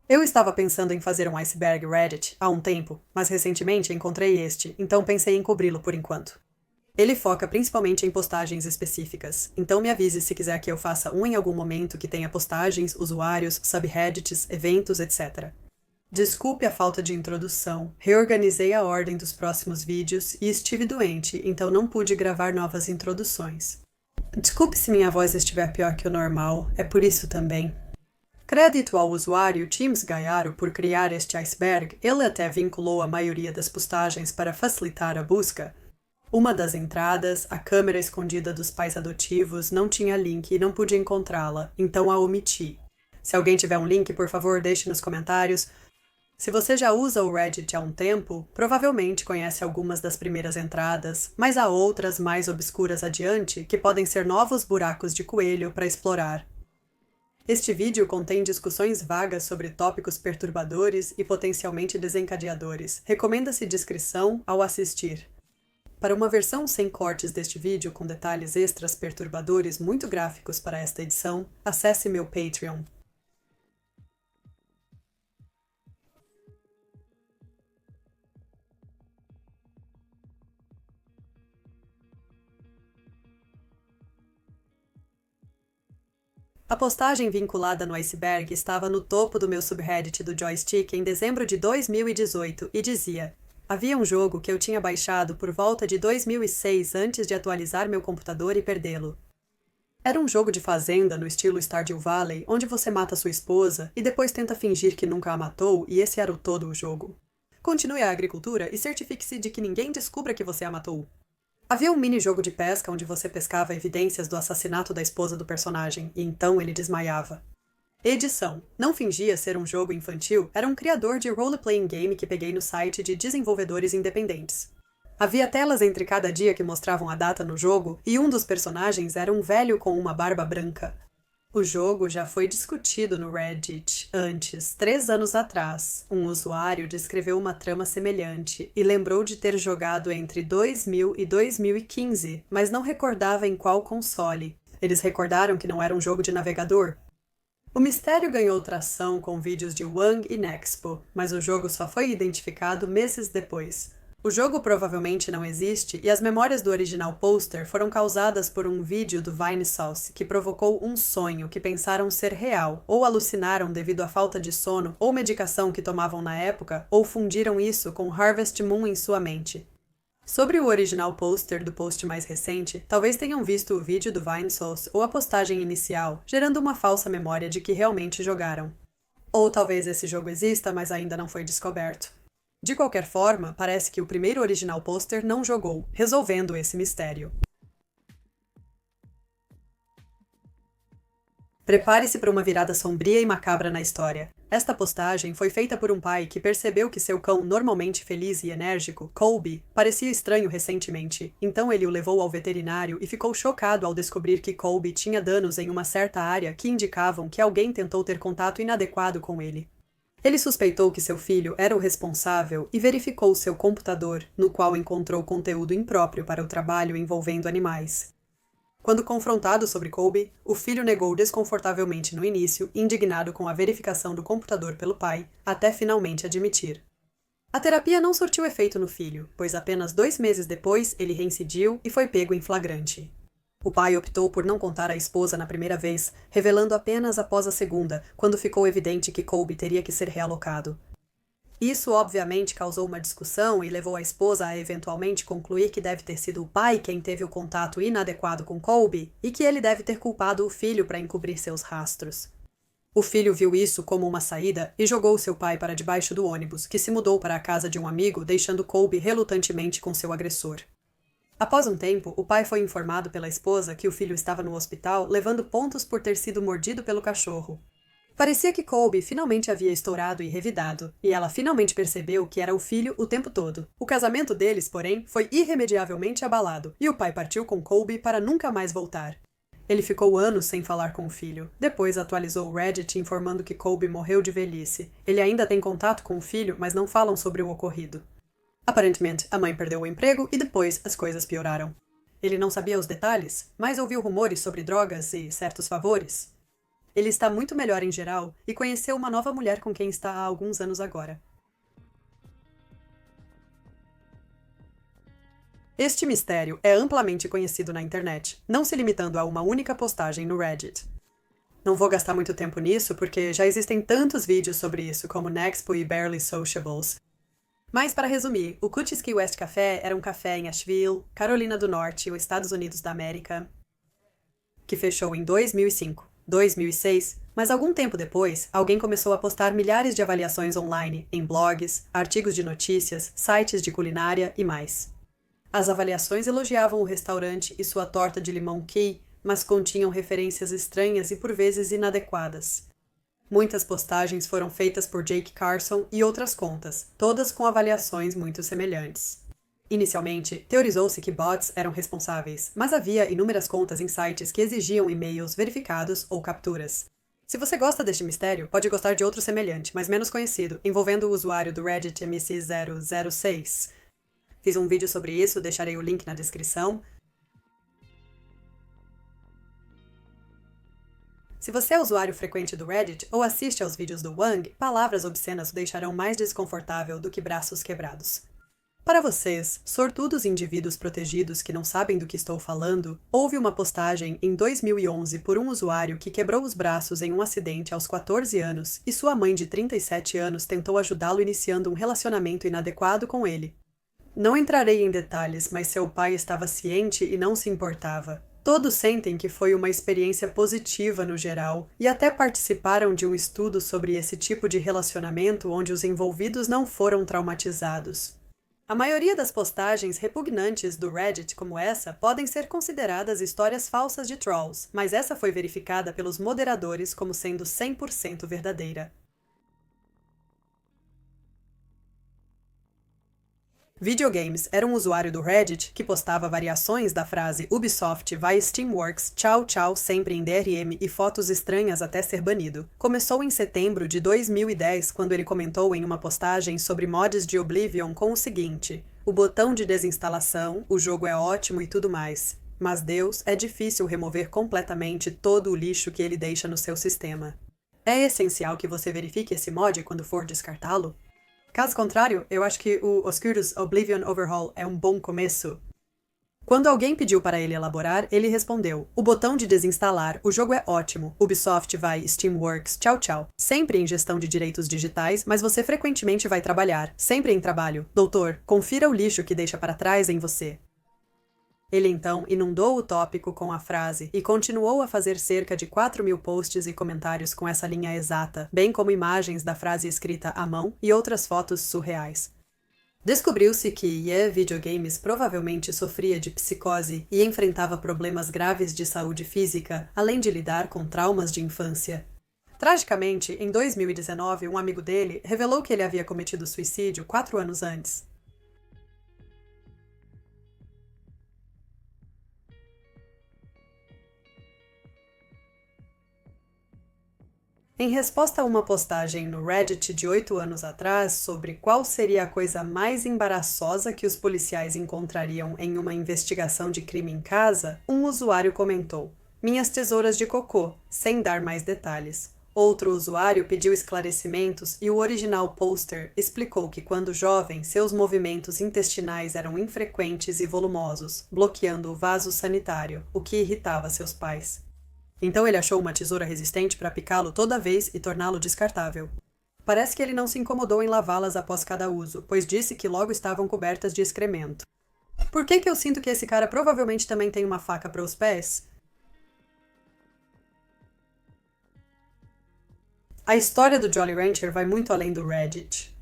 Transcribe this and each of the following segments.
Eu estava pensando em fazer um iceberg Reddit há um tempo, mas recentemente encontrei este, então pensei em cobri-lo por enquanto. Ele foca principalmente em postagens específicas, então me avise se quiser que eu faça um em algum momento que tenha postagens, usuários, subreddits, eventos, etc. Desculpe a falta de introdução, reorganizei a ordem dos próximos vídeos e estive doente, então não pude gravar novas introduções. Desculpe se minha voz estiver pior que o normal, é por isso também. Crédito ao usuário Teams Gaiaro por criar este iceberg, ele até vinculou a maioria das postagens para facilitar a busca. Uma das entradas, a câmera escondida dos pais adotivos, não tinha link e não pude encontrá-la, então a omiti. Se alguém tiver um link, por favor, deixe nos comentários. Se você já usa o Reddit há um tempo, provavelmente conhece algumas das primeiras entradas, mas há outras mais obscuras adiante que podem ser novos buracos de coelho para explorar. Este vídeo contém discussões vagas sobre tópicos perturbadores e potencialmente desencadeadores. Recomenda-se discrição ao assistir. Para uma versão sem cortes deste vídeo com detalhes extras perturbadores muito gráficos para esta edição, acesse meu Patreon. A postagem vinculada no iceberg estava no topo do meu subreddit do joystick em dezembro de 2018 e dizia: havia um jogo que eu tinha baixado por volta de 2006 antes de atualizar meu computador e perdê-lo. Era um jogo de fazenda no estilo Stardew Valley, onde você mata sua esposa e depois tenta fingir que nunca a matou, e esse era todo o jogo. Continue a agricultura e certifique-se de que ninguém descubra que você a matou. Havia um mini-jogo de pesca onde você pescava evidências do assassinato da esposa do personagem, e então ele desmaiava. Edição. Não fingia ser um jogo infantil, era um criador de role-playing game que peguei no site de desenvolvedores independentes. Havia telas entre cada dia que mostravam a data no jogo, e um dos personagens era um velho com uma barba branca. O jogo já foi discutido no Reddit antes, 3 anos atrás. Um usuário descreveu uma trama semelhante e lembrou de ter jogado entre 2000 e 2015, mas não recordava em qual console. Eles recordaram que não era um jogo de navegador. O mistério ganhou tração com vídeos de Wang e Nexpo, mas o jogo só foi identificado meses depois. O jogo provavelmente não existe e as memórias do original pôster foram causadas por um vídeo do Vinesauce que provocou um sonho que pensaram ser real, ou alucinaram devido à falta de sono ou medicação que tomavam na época, ou fundiram isso com Harvest Moon em sua mente. Sobre o original pôster do post mais recente, talvez tenham visto o vídeo do Vinesauce ou a postagem inicial, gerando uma falsa memória de que realmente jogaram. Ou talvez esse jogo exista, mas ainda não foi descoberto. De qualquer forma, parece que o primeiro original pôster não jogou, resolvendo esse mistério. Prepare-se para uma virada sombria e macabra na história. Esta postagem foi feita por um pai que percebeu que seu cão, normalmente feliz e enérgico, Colby, parecia estranho recentemente. Então ele o levou ao veterinário e ficou chocado ao descobrir que Colby tinha danos em uma certa área que indicavam que alguém tentou ter contato inadequado com ele. Ele suspeitou que seu filho era o responsável e verificou seu computador, no qual encontrou conteúdo impróprio para o trabalho envolvendo animais. Quando confrontado sobre Colby, o filho negou desconfortavelmente no início, indignado com a verificação do computador pelo pai, até finalmente admitir. A terapia não surtiu efeito no filho, pois apenas 2 meses depois ele reincidiu e foi pego em flagrante. O pai optou por não contar à esposa na primeira vez, revelando apenas após a segunda, quando ficou evidente que Colby teria que ser realocado. Isso obviamente causou uma discussão e levou a esposa a eventualmente concluir que deve ter sido o pai quem teve o contato inadequado com Colby e que ele deve ter culpado o filho para encobrir seus rastros. O filho viu isso como uma saída e jogou seu pai para debaixo do ônibus, que se mudou para a casa de um amigo, deixando Colby relutantemente com seu agressor. Após um tempo, o pai foi informado pela esposa que o filho estava no hospital, levando pontos por ter sido mordido pelo cachorro. Parecia que Colby finalmente havia estourado e revidado, e ela finalmente percebeu que era o filho o tempo todo. O casamento deles, porém, foi irremediavelmente abalado, e o pai partiu com Colby para nunca mais voltar. Ele ficou anos sem falar com o filho. Depois atualizou o Reddit informando que Colby morreu de velhice. Ele ainda tem contato com o filho, mas não falam sobre o ocorrido. Aparentemente, a mãe perdeu o emprego e depois as coisas pioraram. Ele não sabia os detalhes, mas ouviu rumores sobre drogas e certos favores. Ele está muito melhor em geral e conheceu uma nova mulher com quem está há alguns anos agora. Este mistério é amplamente conhecido na internet, não se limitando a uma única postagem no Reddit. Não vou gastar muito tempo nisso, porque já existem tantos vídeos sobre isso, como Nexpo e Barely Sociables. Mas, para resumir, o Cooties Key West Café era um café em Asheville, Carolina do Norte, os Estados Unidos da América, que fechou em 2005, 2006, mas algum tempo depois, alguém começou a postar milhares de avaliações online, em blogs, artigos de notícias, sites de culinária e mais. As avaliações elogiavam o restaurante e sua torta de limão Key, mas continham referências estranhas e por vezes inadequadas. Muitas postagens foram feitas por Jake Carson e outras contas, todas com avaliações muito semelhantes. Inicialmente, teorizou-se que bots eram responsáveis, mas havia inúmeras contas em sites que exigiam e-mails verificados ou capturas. Se você gosta deste mistério, pode gostar de outro semelhante, mas menos conhecido, envolvendo o usuário do Reddit MC006. Fiz um vídeo sobre isso, deixarei o link na descrição. Se você é usuário frequente do Reddit ou assiste aos vídeos do Wang, palavras obscenas o deixarão mais desconfortável do que braços quebrados. Para vocês, sortudos indivíduos protegidos que não sabem do que estou falando, houve uma postagem em 2011 por um usuário que quebrou os braços em um acidente aos 14 anos e sua mãe de 37 anos tentou ajudá-lo iniciando um relacionamento inadequado com ele. Não entrarei em detalhes, mas seu pai estava ciente e não se importava. Todos sentem que foi uma experiência positiva no geral e até participaram de um estudo sobre esse tipo de relacionamento onde os envolvidos não foram traumatizados. A maioria das postagens repugnantes do Reddit como essa podem ser consideradas histórias falsas de trolls, mas essa foi verificada pelos moderadores como sendo 100% verdadeira. Videogames era um usuário do Reddit que postava variações da frase Ubisoft vai Steamworks, tchau tchau sempre em DRM e fotos estranhas até ser banido. Começou em setembro de 2010 quando ele comentou em uma postagem sobre mods de Oblivion com o seguinte: o botão de desinstalação, o jogo é ótimo e tudo mais. Mas Deus, é difícil remover completamente todo o lixo que ele deixa no seu sistema. É essencial que você verifique esse mod quando for descartá-lo? Caso contrário, eu acho que o Oscurus Oblivion Overhaul é um bom começo. Quando alguém pediu para ele elaborar, ele respondeu: o botão de desinstalar, o jogo é ótimo, Ubisoft vai Steamworks, tchau tchau. Sempre em gestão de direitos digitais, mas você frequentemente vai trabalhar, sempre em trabalho. Doutor, confira o lixo que deixa para trás em você. Ele então inundou o tópico com a frase e continuou a fazer cerca de 4.000 posts e comentários com essa linha exata, bem como imagens da frase escrita à mão e outras fotos surreais. Descobriu-se que Videogames provavelmente sofria de psicose e enfrentava problemas graves de saúde física, além de lidar com traumas de infância. Tragicamente, em 2019, um amigo dele revelou que ele havia cometido suicídio 4 anos antes. Em resposta a uma postagem no Reddit de 8 anos atrás sobre qual seria a coisa mais embaraçosa que os policiais encontrariam em uma investigação de crime em casa, um usuário comentou: minhas tesouras de cocô, sem dar mais detalhes. Outro usuário pediu esclarecimentos e o original poster explicou que quando jovem, seus movimentos intestinais eram infrequentes e volumosos, bloqueando o vaso sanitário, o que irritava seus pais. Então ele achou uma tesoura resistente para picá-lo toda vez e torná-lo descartável. Parece que ele não se incomodou em lavá-las após cada uso, pois disse que logo estavam cobertas de excremento. Por que eu sinto que esse cara provavelmente também tem uma faca para os pés? A história do Jolly Rancher vai muito além do Reddit.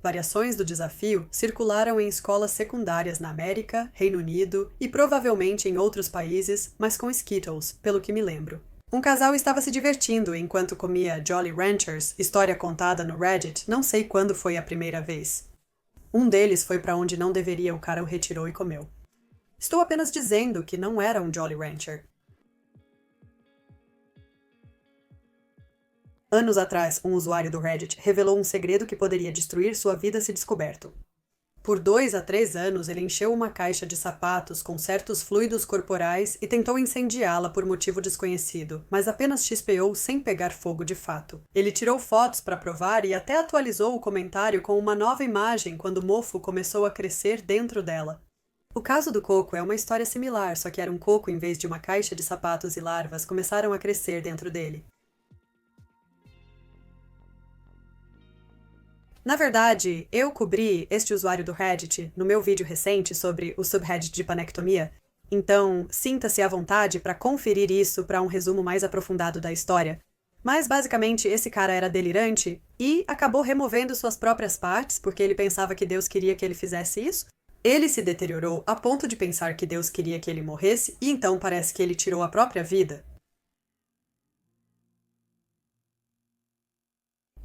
Variações do desafio circularam em escolas secundárias na América, Reino Unido e provavelmente em outros países, mas com Skittles, pelo que me lembro. Um casal estava se divertindo enquanto comia Jolly Ranchers, história contada no Reddit, não sei quando foi a primeira vez. Um deles foi para onde não deveria, o cara o retirou e comeu. Estou apenas dizendo que não era um Jolly Rancher. Anos atrás, um usuário do Reddit revelou um segredo que poderia destruir sua vida se descoberto. Por 2 a 3 anos, ele encheu uma caixa de sapatos com certos fluidos corporais e tentou incendiá-la por motivo desconhecido, mas apenas chispeou sem pegar fogo de fato. Ele tirou fotos para provar e até atualizou o comentário com uma nova imagem quando o mofo começou a crescer dentro dela. O caso do coco é uma história similar, só que era um coco em vez de uma caixa de sapatos e larvas começaram a crescer dentro dele. Na verdade, eu cobri este usuário do Reddit no meu vídeo recente sobre o subreddit de panectomia, então sinta-se à vontade para conferir isso para um resumo mais aprofundado da história. Mas basicamente esse cara era delirante e acabou removendo suas próprias partes porque ele pensava que Deus queria que ele fizesse isso. Ele se deteriorou a ponto de pensar que Deus queria que ele morresse e então parece que ele tirou a própria vida.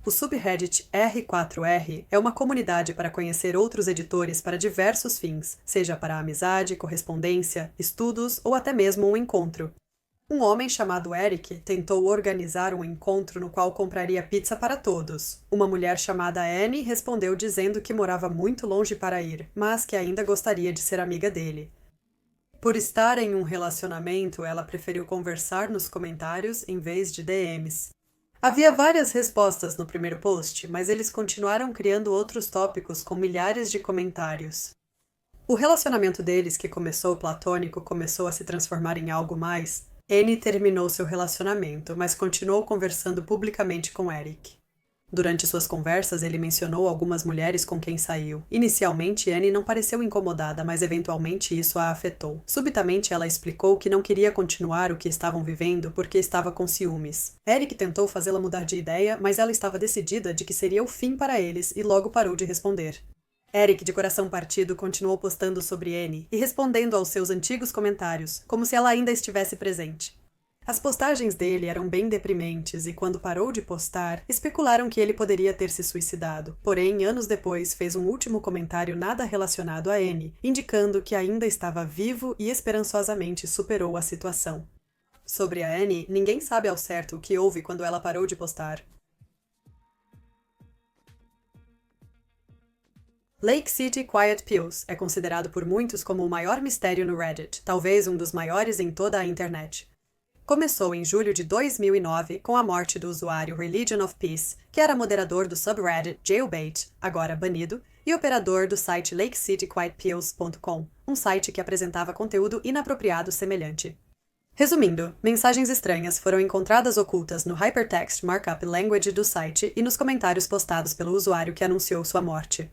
O subreddit R4R é uma comunidade para conhecer outros editores para diversos fins, seja para amizade, correspondência, estudos ou até mesmo um encontro. Um homem chamado Eric tentou organizar um encontro no qual compraria pizza para todos. Uma mulher chamada Annie respondeu dizendo que morava muito longe para ir, mas que ainda gostaria de ser amiga dele. Por estar em um relacionamento, ela preferiu conversar nos comentários em vez de DMs. Havia várias respostas no primeiro post, mas eles continuaram criando outros tópicos com milhares de comentários. O relacionamento deles, que começou platônico, começou a se transformar em algo mais. Annie terminou seu relacionamento, mas continuou conversando publicamente com Eric. Durante suas conversas, ele mencionou algumas mulheres com quem saiu. Inicialmente, Annie não pareceu incomodada, mas eventualmente isso a afetou. Subitamente, ela explicou que não queria continuar o que estavam vivendo porque estava com ciúmes. Eric tentou fazê-la mudar de ideia, mas ela estava decidida de que seria o fim para eles e logo parou de responder. Eric, de coração partido, continuou postando sobre Annie e respondendo aos seus antigos comentários, como se ela ainda estivesse presente. As postagens dele eram bem deprimentes e, quando parou de postar, especularam que ele poderia ter se suicidado. Porém, anos depois, fez um último comentário nada relacionado a Annie, indicando que ainda estava vivo e esperançosamente superou a situação. Sobre a Annie, ninguém sabe ao certo o que houve quando ela parou de postar. Lake City Quiet Pills é considerado por muitos como o maior mistério no Reddit, talvez um dos maiores em toda a internet. Começou em julho de 2009 com a morte do usuário Religion of Peace, que era moderador do subreddit Jailbait, agora banido, e operador do site LakeCityQuietPills.com, um site que apresentava conteúdo inapropriado semelhante. Resumindo, mensagens estranhas foram encontradas ocultas no Hypertext Markup Language do site e nos comentários postados pelo usuário que anunciou sua morte.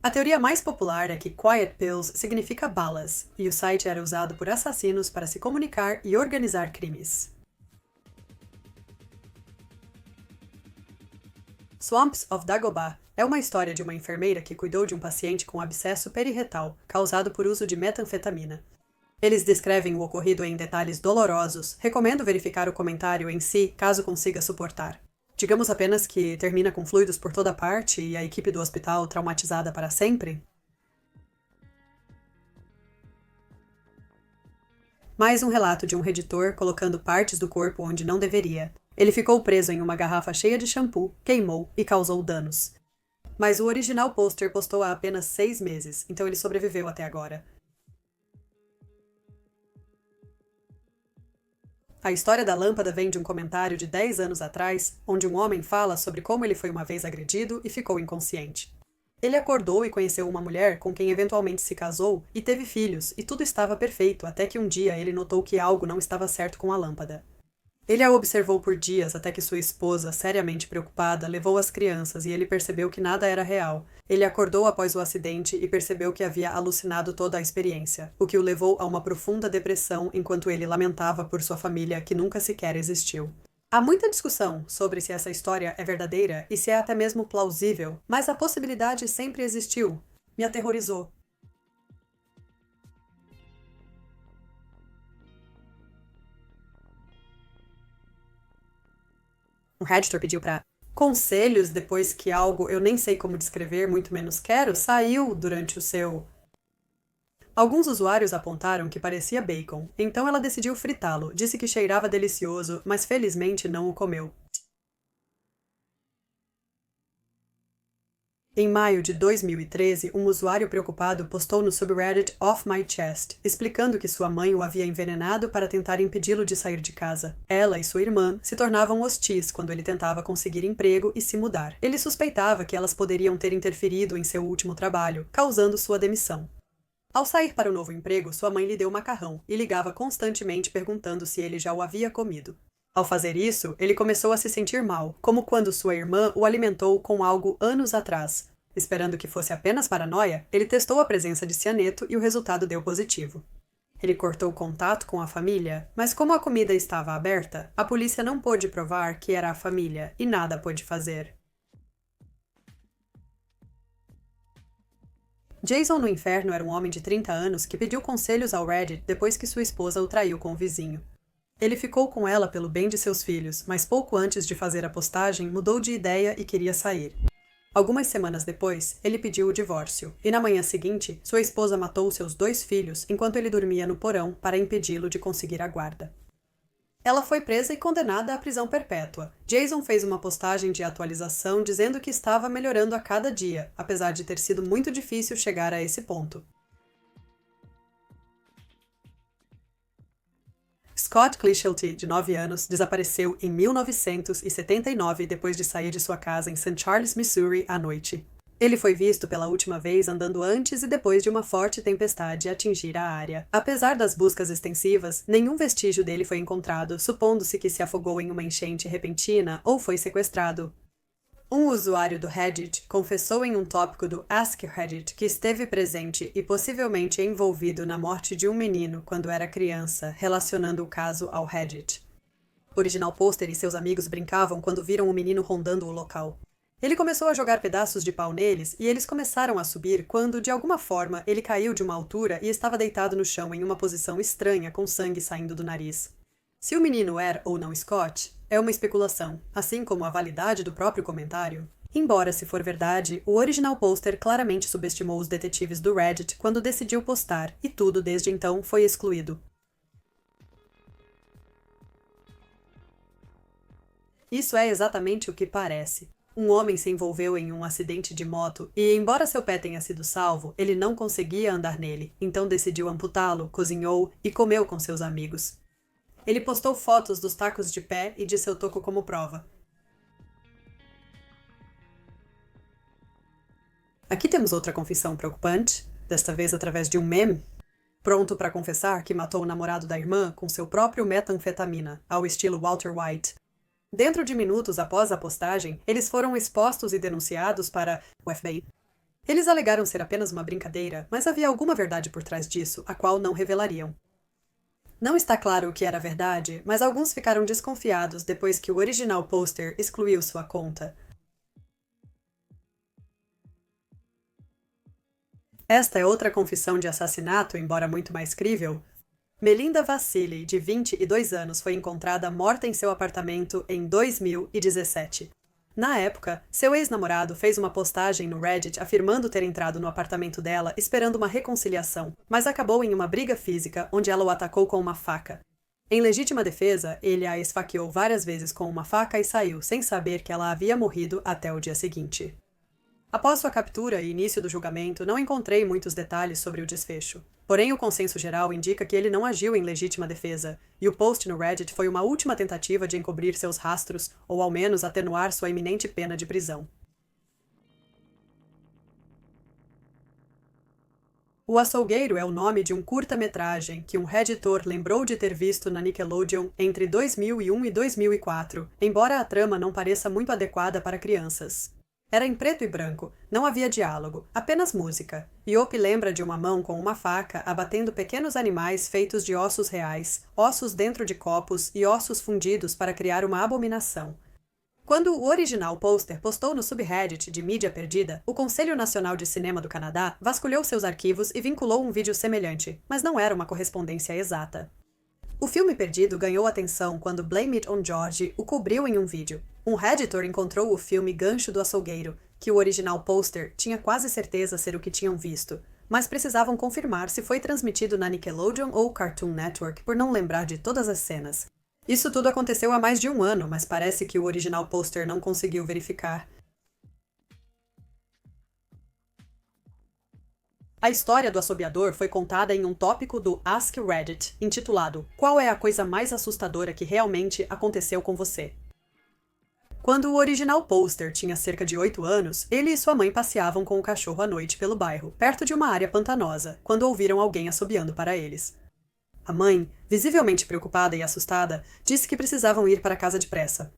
A teoria mais popular é que Quiet Pills significa balas, e o site era usado por assassinos para se comunicar e organizar crimes. Swamps of Dagobah é uma história de uma enfermeira que cuidou de um paciente com abscesso periretal, causado por uso de metanfetamina. Eles descrevem o ocorrido em detalhes dolorosos. Recomendo verificar o comentário em si, caso consiga suportar. Digamos apenas que termina com fluidos por toda parte e a equipe do hospital traumatizada para sempre? Mais um relato de um reditor colocando partes do corpo onde não deveria. Ele ficou preso em uma garrafa cheia de shampoo, queimou e causou danos. Mas o original pôster postou há apenas 6 meses, então ele sobreviveu até agora. A história da lâmpada vem de um comentário de 10 anos atrás, onde um homem fala sobre como ele foi uma vez agredido e ficou inconsciente. Ele acordou e conheceu uma mulher com quem eventualmente se casou e teve filhos, e tudo estava perfeito até que um dia ele notou que algo não estava certo com a lâmpada. Ele a observou por dias até que sua esposa, seriamente preocupada, levou as crianças e ele percebeu que nada era real. Ele acordou após o acidente e percebeu que havia alucinado toda a experiência, o que o levou a uma profunda depressão enquanto ele lamentava por sua família que nunca sequer existiu. Há muita discussão sobre se essa história é verdadeira e se é até mesmo plausível, mas a possibilidade sempre existiu. Me aterrorizou. Um redditor pediu para conselhos depois que algo eu nem sei como descrever, muito menos quero, saiu durante o seu... Alguns usuários apontaram que parecia bacon, então ela decidiu fritá-lo, disse que cheirava delicioso, mas felizmente não o comeu. Em maio de 2013, um usuário preocupado postou no subreddit Off My Chest, explicando que sua mãe o havia envenenado para tentar impedi-lo de sair de casa. Ela e sua irmã se tornavam hostis quando ele tentava conseguir emprego e se mudar. Ele suspeitava que elas poderiam ter interferido em seu último trabalho, causando sua demissão. Ao sair para o novo emprego, sua mãe lhe deu macarrão e ligava constantemente perguntando se ele já o havia comido. Ao fazer isso, ele começou a se sentir mal, como quando sua irmã o alimentou com algo anos atrás. Esperando que fosse apenas paranoia, ele testou a presença de cianeto e o resultado deu positivo. Ele cortou contato com a família, mas como a comida estava aberta, a polícia não pôde provar que era a família e nada pôde fazer. Jason no Inferno era um homem de 30 anos que pediu conselhos ao Reddit depois que sua esposa o traiu com o vizinho. Ele ficou com ela pelo bem de seus filhos, mas pouco antes de fazer a postagem mudou de ideia e queria sair. Algumas semanas depois, ele pediu o divórcio, e na manhã seguinte, sua esposa matou seus 2 filhos enquanto ele dormia no porão para impedi-lo de conseguir a guarda. Ela foi presa e condenada à prisão perpétua. Jason fez uma postagem de atualização dizendo que estava melhorando a cada dia, apesar de ter sido muito difícil chegar a esse ponto. Scott Clishelty, de 9 anos, desapareceu em 1979 depois de sair de sua casa em St. Charles, Missouri, à noite. Ele foi visto pela última vez andando antes e depois de uma forte tempestade atingir a área. Apesar das buscas extensivas, nenhum vestígio dele foi encontrado, supondo-se que se afogou em uma enchente repentina ou foi sequestrado. Um usuário do Reddit confessou em um tópico do Ask Reddit que esteve presente e possivelmente envolvido na morte de um menino quando era criança, relacionando o caso ao Reddit. O Original Poster e seus amigos brincavam quando viram o menino rondando o local. Ele começou a jogar pedaços de pau neles e eles começaram a subir quando, de alguma forma, ele caiu de uma altura e estava deitado no chão em uma posição estranha com sangue saindo do nariz. Se o menino era ou não Scott, é uma especulação, assim como a validade do próprio comentário. Embora, se for verdade, o Original Poster claramente subestimou os detetives do Reddit quando decidiu postar, e tudo desde então foi excluído. Isso é exatamente o que parece. Um homem se envolveu em um acidente de moto e, embora seu pé tenha sido salvo, ele não conseguia andar nele, então decidiu amputá-lo, cozinhou e comeu com seus amigos. Ele postou fotos dos tacos de pé e de seu toco como prova. Aqui temos outra confissão preocupante, desta vez através de um meme. Pronto para confessar que matou o namorado da irmã com seu próprio metanfetamina, ao estilo Walter White. Dentro de minutos após a postagem, eles foram expostos e denunciados para o FBI. Eles alegaram ser apenas uma brincadeira, mas havia alguma verdade por trás disso, a qual não revelariam. Não está claro o que era verdade, mas alguns ficaram desconfiados depois que o Original Poster excluiu sua conta. Esta é outra confissão de assassinato, embora muito mais crível. Melinda Vassili, de 22 anos, foi encontrada morta em seu apartamento em 2017. Na época, seu ex-namorado fez uma postagem no Reddit afirmando ter entrado no apartamento dela esperando uma reconciliação, mas acabou em uma briga física onde ela o atacou com uma faca. Em legítima defesa, ele a esfaqueou várias vezes com uma faca e saiu, sem saber que ela havia morrido até o dia seguinte. Após sua captura e início do julgamento, não encontrei muitos detalhes sobre o desfecho. Porém, o consenso geral indica que ele não agiu em legítima defesa, e o post no Reddit foi uma última tentativa de encobrir seus rastros, ou ao menos atenuar sua iminente pena de prisão. O Açougueiro é o nome de um curta-metragem que um redditor lembrou de ter visto na Nickelodeon entre 2001 e 2004, embora a trama não pareça muito adequada para crianças. Era em preto e branco, não havia diálogo, apenas música. Yopi lembra de uma mão com uma faca abatendo pequenos animais feitos de ossos reais, ossos dentro de copos e ossos fundidos para criar uma abominação. Quando o Original Poster postou no subreddit de mídia perdida, o Conselho Nacional de Cinema do Canadá vasculhou seus arquivos e vinculou um vídeo semelhante, mas não era uma correspondência exata. O filme perdido ganhou atenção quando Blame It on George o cobriu em um vídeo. Um redditor encontrou o filme Gancho do Açougueiro, que o Original Poster tinha quase certeza ser o que tinham visto, mas precisavam confirmar se foi transmitido na Nickelodeon ou Cartoon Network por não lembrar de todas as cenas. Isso tudo aconteceu há mais de um ano, mas parece que o Original Poster não conseguiu verificar. A história do assobiador foi contada em um tópico do Ask Reddit, intitulado "Qual é a coisa mais assustadora que realmente aconteceu com você?". Quando o original Poster tinha cerca de 8 anos, ele e sua mãe passeavam com o cachorro à noite pelo bairro, perto de uma área pantanosa, quando ouviram alguém assobiando para eles. A mãe, visivelmente preocupada e assustada, disse que precisavam ir para casa depressa.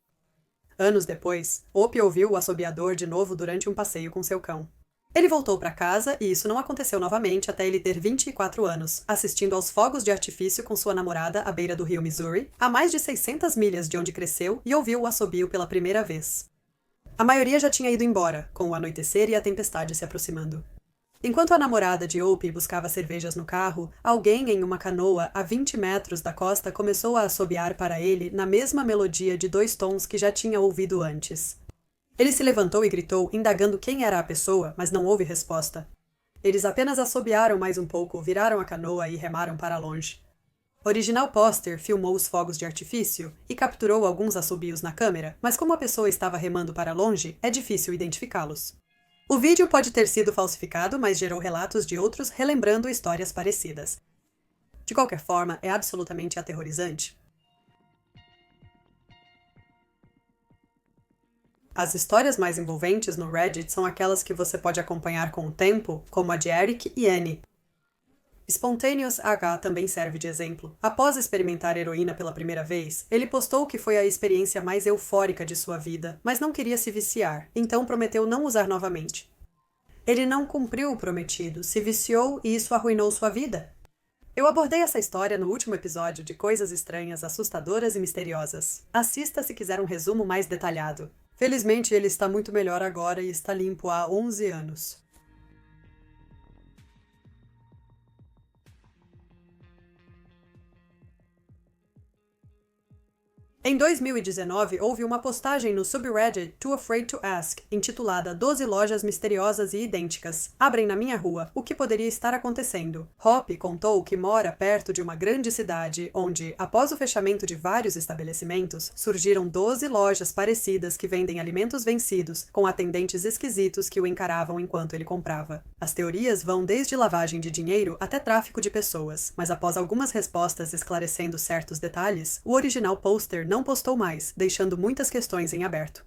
Anos depois, Opie ouviu o assobiador de novo durante um passeio com seu cão. Ele voltou para casa e isso não aconteceu novamente até ele ter 24 anos, assistindo aos fogos de artifício com sua namorada à beira do rio Missouri, a mais de 600 milhas de onde cresceu, e ouviu o assobio pela primeira vez. A maioria já tinha ido embora, com o anoitecer e a tempestade se aproximando. Enquanto a namorada de Opie buscava cervejas no carro, alguém em uma canoa a 20 metros da costa começou a assobiar para ele na mesma melodia de 2 tons que já tinha ouvido antes. Ele se levantou e gritou, indagando quem era a pessoa, mas não houve resposta. Eles apenas assobiaram mais um pouco, viraram a canoa e remaram para longe. Original Poster filmou os fogos de artifício e capturou alguns assobios na câmera, mas como a pessoa estava remando para longe, é difícil identificá-los. O vídeo pode ter sido falsificado, mas gerou relatos de outros relembrando histórias parecidas. De qualquer forma, é absolutamente aterrorizante. As histórias mais envolventes no Reddit são aquelas que você pode acompanhar com o tempo, como a de Eric e Annie. Spontaneous H também serve de exemplo. Após experimentar heroína pela primeira vez, ele postou que foi a experiência mais eufórica de sua vida, mas não queria se viciar, então prometeu não usar novamente. Ele não cumpriu o prometido, se viciou e isso arruinou sua vida. Eu abordei essa história no último episódio de Coisas Estranhas, Assustadoras e Misteriosas. Assista se quiser um resumo mais detalhado. Felizmente ele está muito melhor agora e está limpo há 11 anos. Em 2019, houve uma postagem no subreddit Too Afraid to Ask, intitulada 12 lojas misteriosas e idênticas. Abrem na minha rua. O que poderia estar acontecendo? Hoppe contou que mora perto de uma grande cidade, onde, após o fechamento de vários estabelecimentos, surgiram 12 lojas parecidas que vendem alimentos vencidos, com atendentes esquisitos que o encaravam enquanto ele comprava. As teorias vão desde lavagem de dinheiro até tráfico de pessoas, mas após algumas respostas esclarecendo certos detalhes, o original Poster não postou mais, deixando muitas questões em aberto.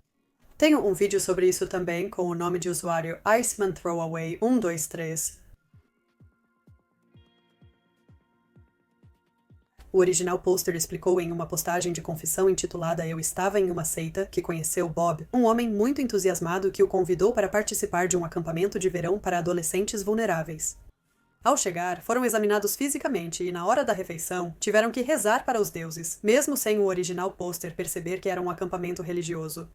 Tenho um vídeo sobre isso também, com o nome de usuário Iceman Throwaway 123. O original Poster explicou em uma postagem de confissão intitulada Eu Estava em uma Seita, que conheceu Bob, um homem muito entusiasmado que o convidou para participar de um acampamento de verão para adolescentes vulneráveis. Ao chegar, foram examinados fisicamente e, na hora da refeição, tiveram que rezar para os deuses, mesmo sem o original Poster perceber que era um acampamento religioso.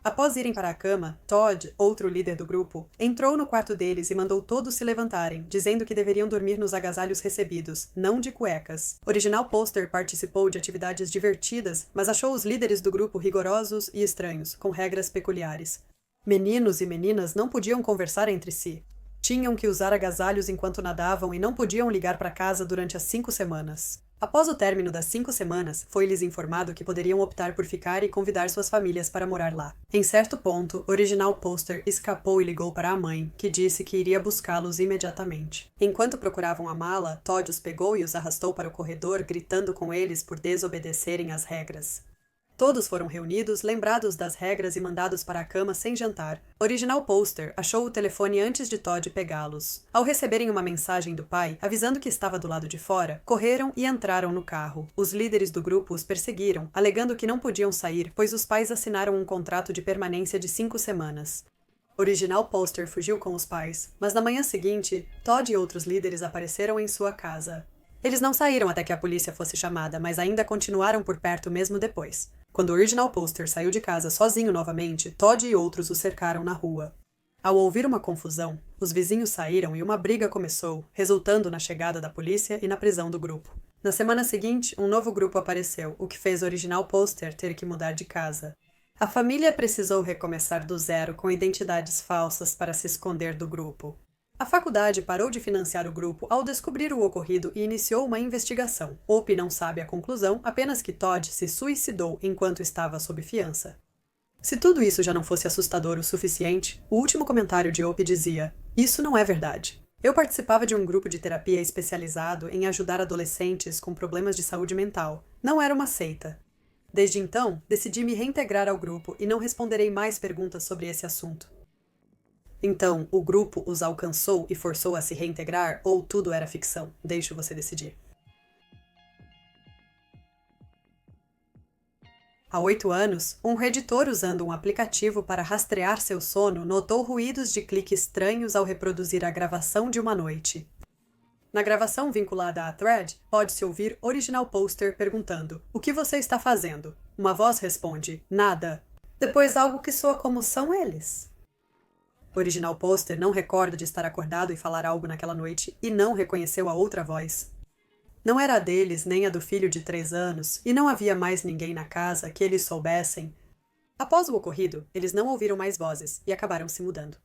Após irem para a cama, Todd, outro líder do grupo, entrou no quarto deles e mandou todos se levantarem, dizendo que deveriam dormir nos agasalhos recebidos, não de cuecas. Original Poster participou de atividades divertidas, mas achou os líderes do grupo rigorosos e estranhos, com regras peculiares. Meninos e meninas não podiam conversar entre si. Tinham que usar agasalhos enquanto nadavam e não podiam ligar para casa durante as 5 semanas. Após o término das 5 semanas, foi-lhes informado que poderiam optar por ficar e convidar suas famílias para morar lá. Em certo ponto, Original Poster escapou e ligou para a mãe, que disse que iria buscá-los imediatamente. Enquanto procuravam a mala, Todd os pegou e os arrastou para o corredor, gritando com eles por desobedecerem às regras. Todos foram reunidos, lembrados das regras e mandados para a cama sem jantar. Original Poster achou o telefone antes de Todd pegá-los. Ao receberem uma mensagem do pai, avisando que estava do lado de fora, correram e entraram no carro. Os líderes do grupo os perseguiram, alegando que não podiam sair, pois os pais assinaram um contrato de permanência de 5 semanas. Original Poster fugiu com os pais, mas na manhã seguinte, Todd e outros líderes apareceram em sua casa. Eles não saíram até que a polícia fosse chamada, mas ainda continuaram por perto mesmo depois. Quando Original Poster saiu de casa sozinho novamente, Todd e outros o cercaram na rua. Ao ouvir uma confusão, os vizinhos saíram e uma briga começou, resultando na chegada da polícia e na prisão do grupo. Na semana seguinte, um novo grupo apareceu, o que fez Original Poster ter que mudar de casa. A família precisou recomeçar do zero com identidades falsas para se esconder do grupo. A faculdade parou de financiar o grupo ao descobrir o ocorrido e iniciou uma investigação. Opie não sabe a conclusão, apenas que Todd se suicidou enquanto estava sob fiança. Se tudo isso já não fosse assustador o suficiente, o último comentário de Opie dizia: "Isso não é verdade." Eu participava de um grupo de terapia especializado em ajudar adolescentes com problemas de saúde mental. Não era uma seita. Desde então, decidi me reintegrar ao grupo e não responderei mais perguntas sobre esse assunto. Então, o grupo os alcançou e forçou a se reintegrar ou tudo era ficção? Deixo você decidir. Há 8 anos, um reditor usando um aplicativo para rastrear seu sono notou ruídos de clique estranhos ao reproduzir a gravação de uma noite. Na gravação vinculada à thread, pode-se ouvir Original Poster perguntando: "O que você está fazendo?" Uma voz responde: "Nada." Depois algo que soa como "são eles." Original Poster não recorda de estar acordado e falar algo naquela noite e não reconheceu a outra voz. Não era a deles nem a do filho de 3 anos, e não havia mais ninguém na casa que eles soubessem. Após o ocorrido, eles não ouviram mais vozes e acabaram se mudando.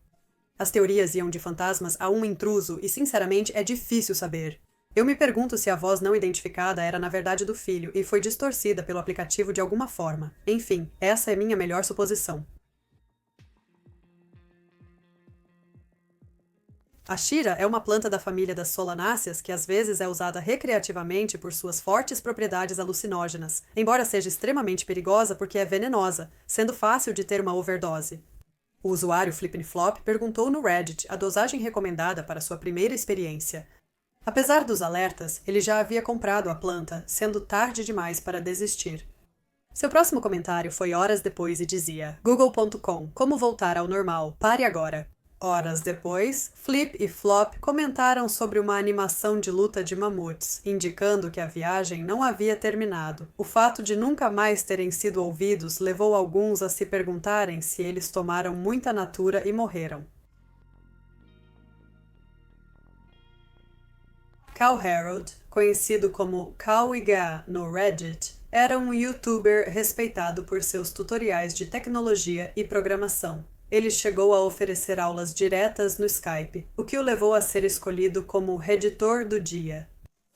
As teorias iam de fantasmas a um intruso e, sinceramente, é difícil saber. Eu me pergunto se a voz não identificada era na verdade do filho e foi distorcida pelo aplicativo de alguma forma. Enfim, essa é minha melhor suposição. A shira é uma planta da família das solanáceas que às vezes é usada recreativamente por suas fortes propriedades alucinógenas, embora seja extremamente perigosa porque é venenosa, sendo fácil de ter uma overdose. O usuário Flipnflop perguntou no Reddit a dosagem recomendada para sua primeira experiência. Apesar dos alertas, ele já havia comprado a planta, sendo tarde demais para desistir. Seu próximo comentário foi horas depois e dizia: Google.com, como voltar ao normal, pare agora. Horas depois, Flip e Flop comentaram sobre uma animação de luta de mamutes, indicando que a viagem não havia terminado. O fato de nunca mais terem sido ouvidos levou alguns a se perguntarem se eles tomaram muita natura e morreram. Cal Harold, conhecido como Cauigá no Reddit, era um youtuber respeitado por seus tutoriais de tecnologia e programação. Ele chegou a oferecer aulas diretas no Skype, o que o levou a ser escolhido como Reditor do Dia.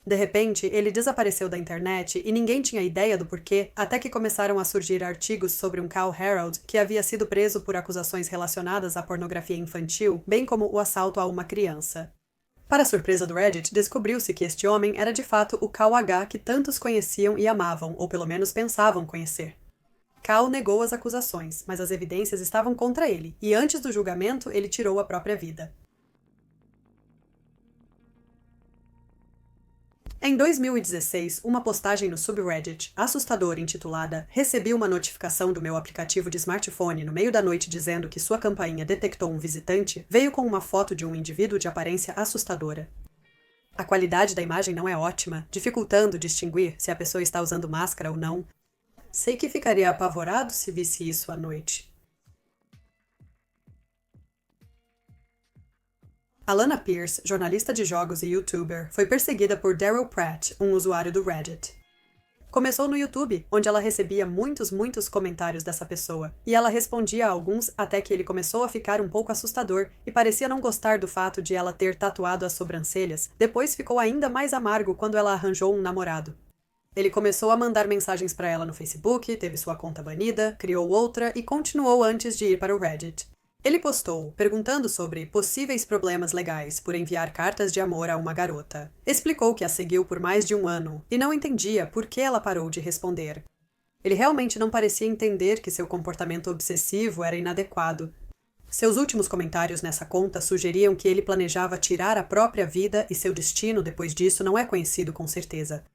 De repente, ele desapareceu da internet e ninguém tinha ideia do porquê, até que começaram a surgir artigos sobre um Cal Harold que havia sido preso por acusações relacionadas à pornografia infantil, bem como o assalto a uma criança. Para surpresa do Reddit, descobriu-se que este homem era de fato o Cal H que tantos conheciam e amavam, ou pelo menos pensavam conhecer. Cal negou as acusações, mas as evidências estavam contra ele, e antes do julgamento ele tirou a própria vida. Em 2016, uma postagem no subreddit, assustadora, intitulada "Recebi uma notificação do meu aplicativo de smartphone no meio da noite dizendo que sua campainha detectou um visitante", veio com uma foto de um indivíduo de aparência assustadora. A qualidade da imagem não é ótima, dificultando distinguir se a pessoa está usando máscara ou não. Sei que ficaria apavorado se visse isso à noite. Alana Pierce, jornalista de jogos e youtuber, foi perseguida por Daryl Pratt, um usuário do Reddit. Começou no YouTube, onde ela recebia muitos comentários dessa pessoa, e ela respondia a alguns até que ele começou a ficar um pouco assustador e parecia não gostar do fato de ela ter tatuado as sobrancelhas. Depois ficou ainda mais amargo quando ela arranjou um namorado. Ele começou a mandar mensagens para ela no Facebook, teve sua conta banida, criou outra e continuou antes de ir para o Reddit. Ele postou, perguntando sobre possíveis problemas legais por enviar cartas de amor a uma garota. Explicou que a seguiu por mais de 1 ano e não entendia por que ela parou de responder. Ele realmente não parecia entender que seu comportamento obsessivo era inadequado. Seus últimos comentários nessa conta sugeriam que ele planejava tirar a própria vida e seu destino depois disso não é conhecido com certeza.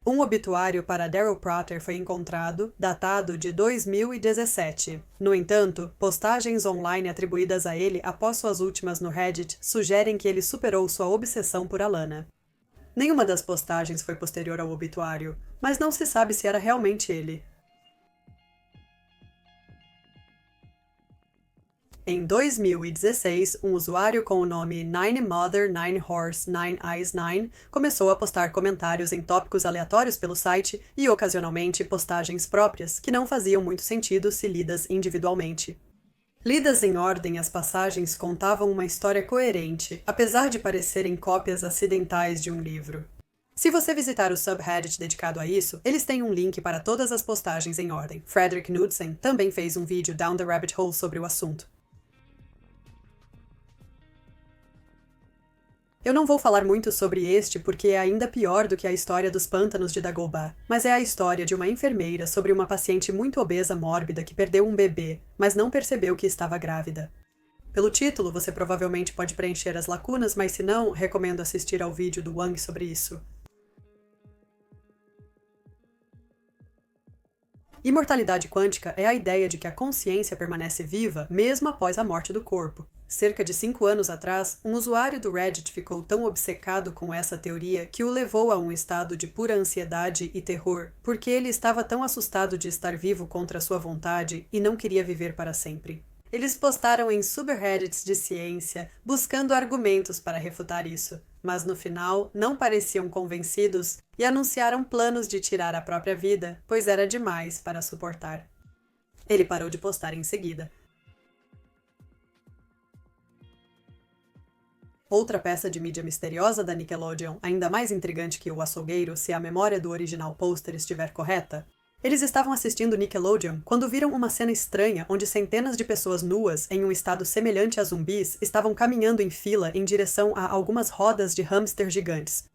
Um obituário para Daryl Pratt foi encontrado, datado de 2017. No entanto, postagens online atribuídas a ele após suas últimas no Reddit sugerem que ele superou sua obsessão por Alana. Nenhuma das postagens foi posterior ao obituário, mas não se sabe se era realmente ele. Em 2016, um usuário com o nome 9mother 9horse 9eyes 9 começou a postar comentários em tópicos aleatórios pelo site e, ocasionalmente, postagens próprias, que não faziam muito sentido se lidas individualmente. Lidas em ordem, as passagens contavam uma história coerente, apesar de parecerem cópias acidentais de um livro. Se você visitar o subreddit dedicado a isso, eles têm um link para todas as postagens em ordem. Frederick Knudsen também fez um vídeo Down the Rabbit Hole sobre o assunto. Eu não vou falar muito sobre este porque é ainda pior do que a história dos pântanos de Dagobah, mas é a história de uma enfermeira sobre uma paciente muito obesa mórbida que perdeu um bebê, mas não percebeu que estava grávida. Pelo título, você provavelmente pode preencher as lacunas, mas se não, recomendo assistir ao vídeo do Wang sobre isso. Imortalidade quântica é a ideia de que a consciência permanece viva mesmo após a morte do corpo. Cerca de 5 anos atrás, um usuário do Reddit ficou tão obcecado com essa teoria que o levou a um estado de pura ansiedade e terror, porque ele estava tão assustado de estar vivo contra sua vontade e não queria viver para sempre. Eles postaram em subreddits de ciência, buscando argumentos para refutar isso, mas no final não pareciam convencidos e anunciaram planos de tirar a própria vida, pois era demais para suportar. Ele parou de postar em seguida. Outra peça de mídia misteriosa da Nickelodeon, ainda mais intrigante que o açougueiro se a memória do original pôster estiver correta. Eles estavam assistindo Nickelodeon quando viram uma cena estranha onde centenas de pessoas nuas, em um estado semelhante a zumbis, estavam caminhando em fila em direção a algumas rodas de hamster gigantes.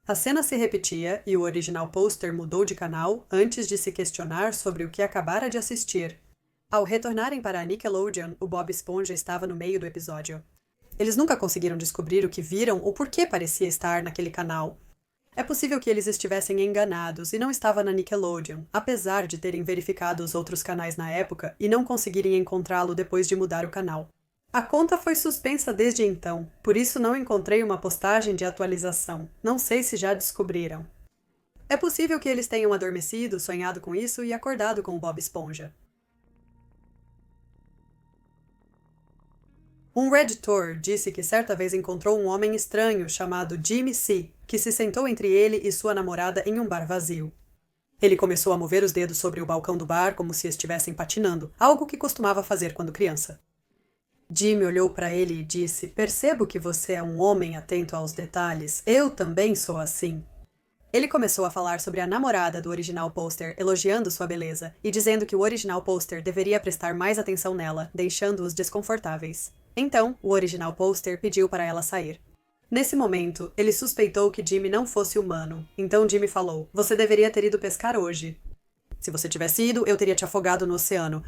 A cena se repetia e o original pôster mudou de canal antes de se questionar sobre o que acabara de assistir. Ao retornarem para a Nickelodeon, o Bob Esponja estava no meio do episódio. Eles nunca conseguiram descobrir o que viram ou por que parecia estar naquele canal. É possível que eles estivessem enganados e não estava na Nickelodeon, apesar de terem verificado os outros canais na época e não conseguirem encontrá-lo depois de mudar o canal. A conta foi suspensa desde então, por isso não encontrei uma postagem de atualização. Não sei se já descobriram. É possível que eles tenham adormecido, sonhado com isso e acordado com o Bob Esponja. Um Redditor disse que certa vez encontrou um homem estranho chamado Jimmy C, que se sentou entre ele e sua namorada em um bar vazio. Ele começou a mover os dedos sobre o balcão do bar como se estivessem patinando, algo que costumava fazer quando criança. Jimmy olhou para ele e disse: "Percebo que você é um homem atento aos detalhes. Eu também sou assim." Ele começou a falar sobre a namorada do original pôster, elogiando sua beleza, e dizendo que o original pôster deveria prestar mais atenção nela, deixando-os desconfortáveis. Então, o original pôster pediu para ela sair. Nesse momento, ele suspeitou que Jimmy não fosse humano. Então Jimmy falou: "Você deveria ter ido pescar hoje. Se você tivesse ido, eu teria te afogado no oceano."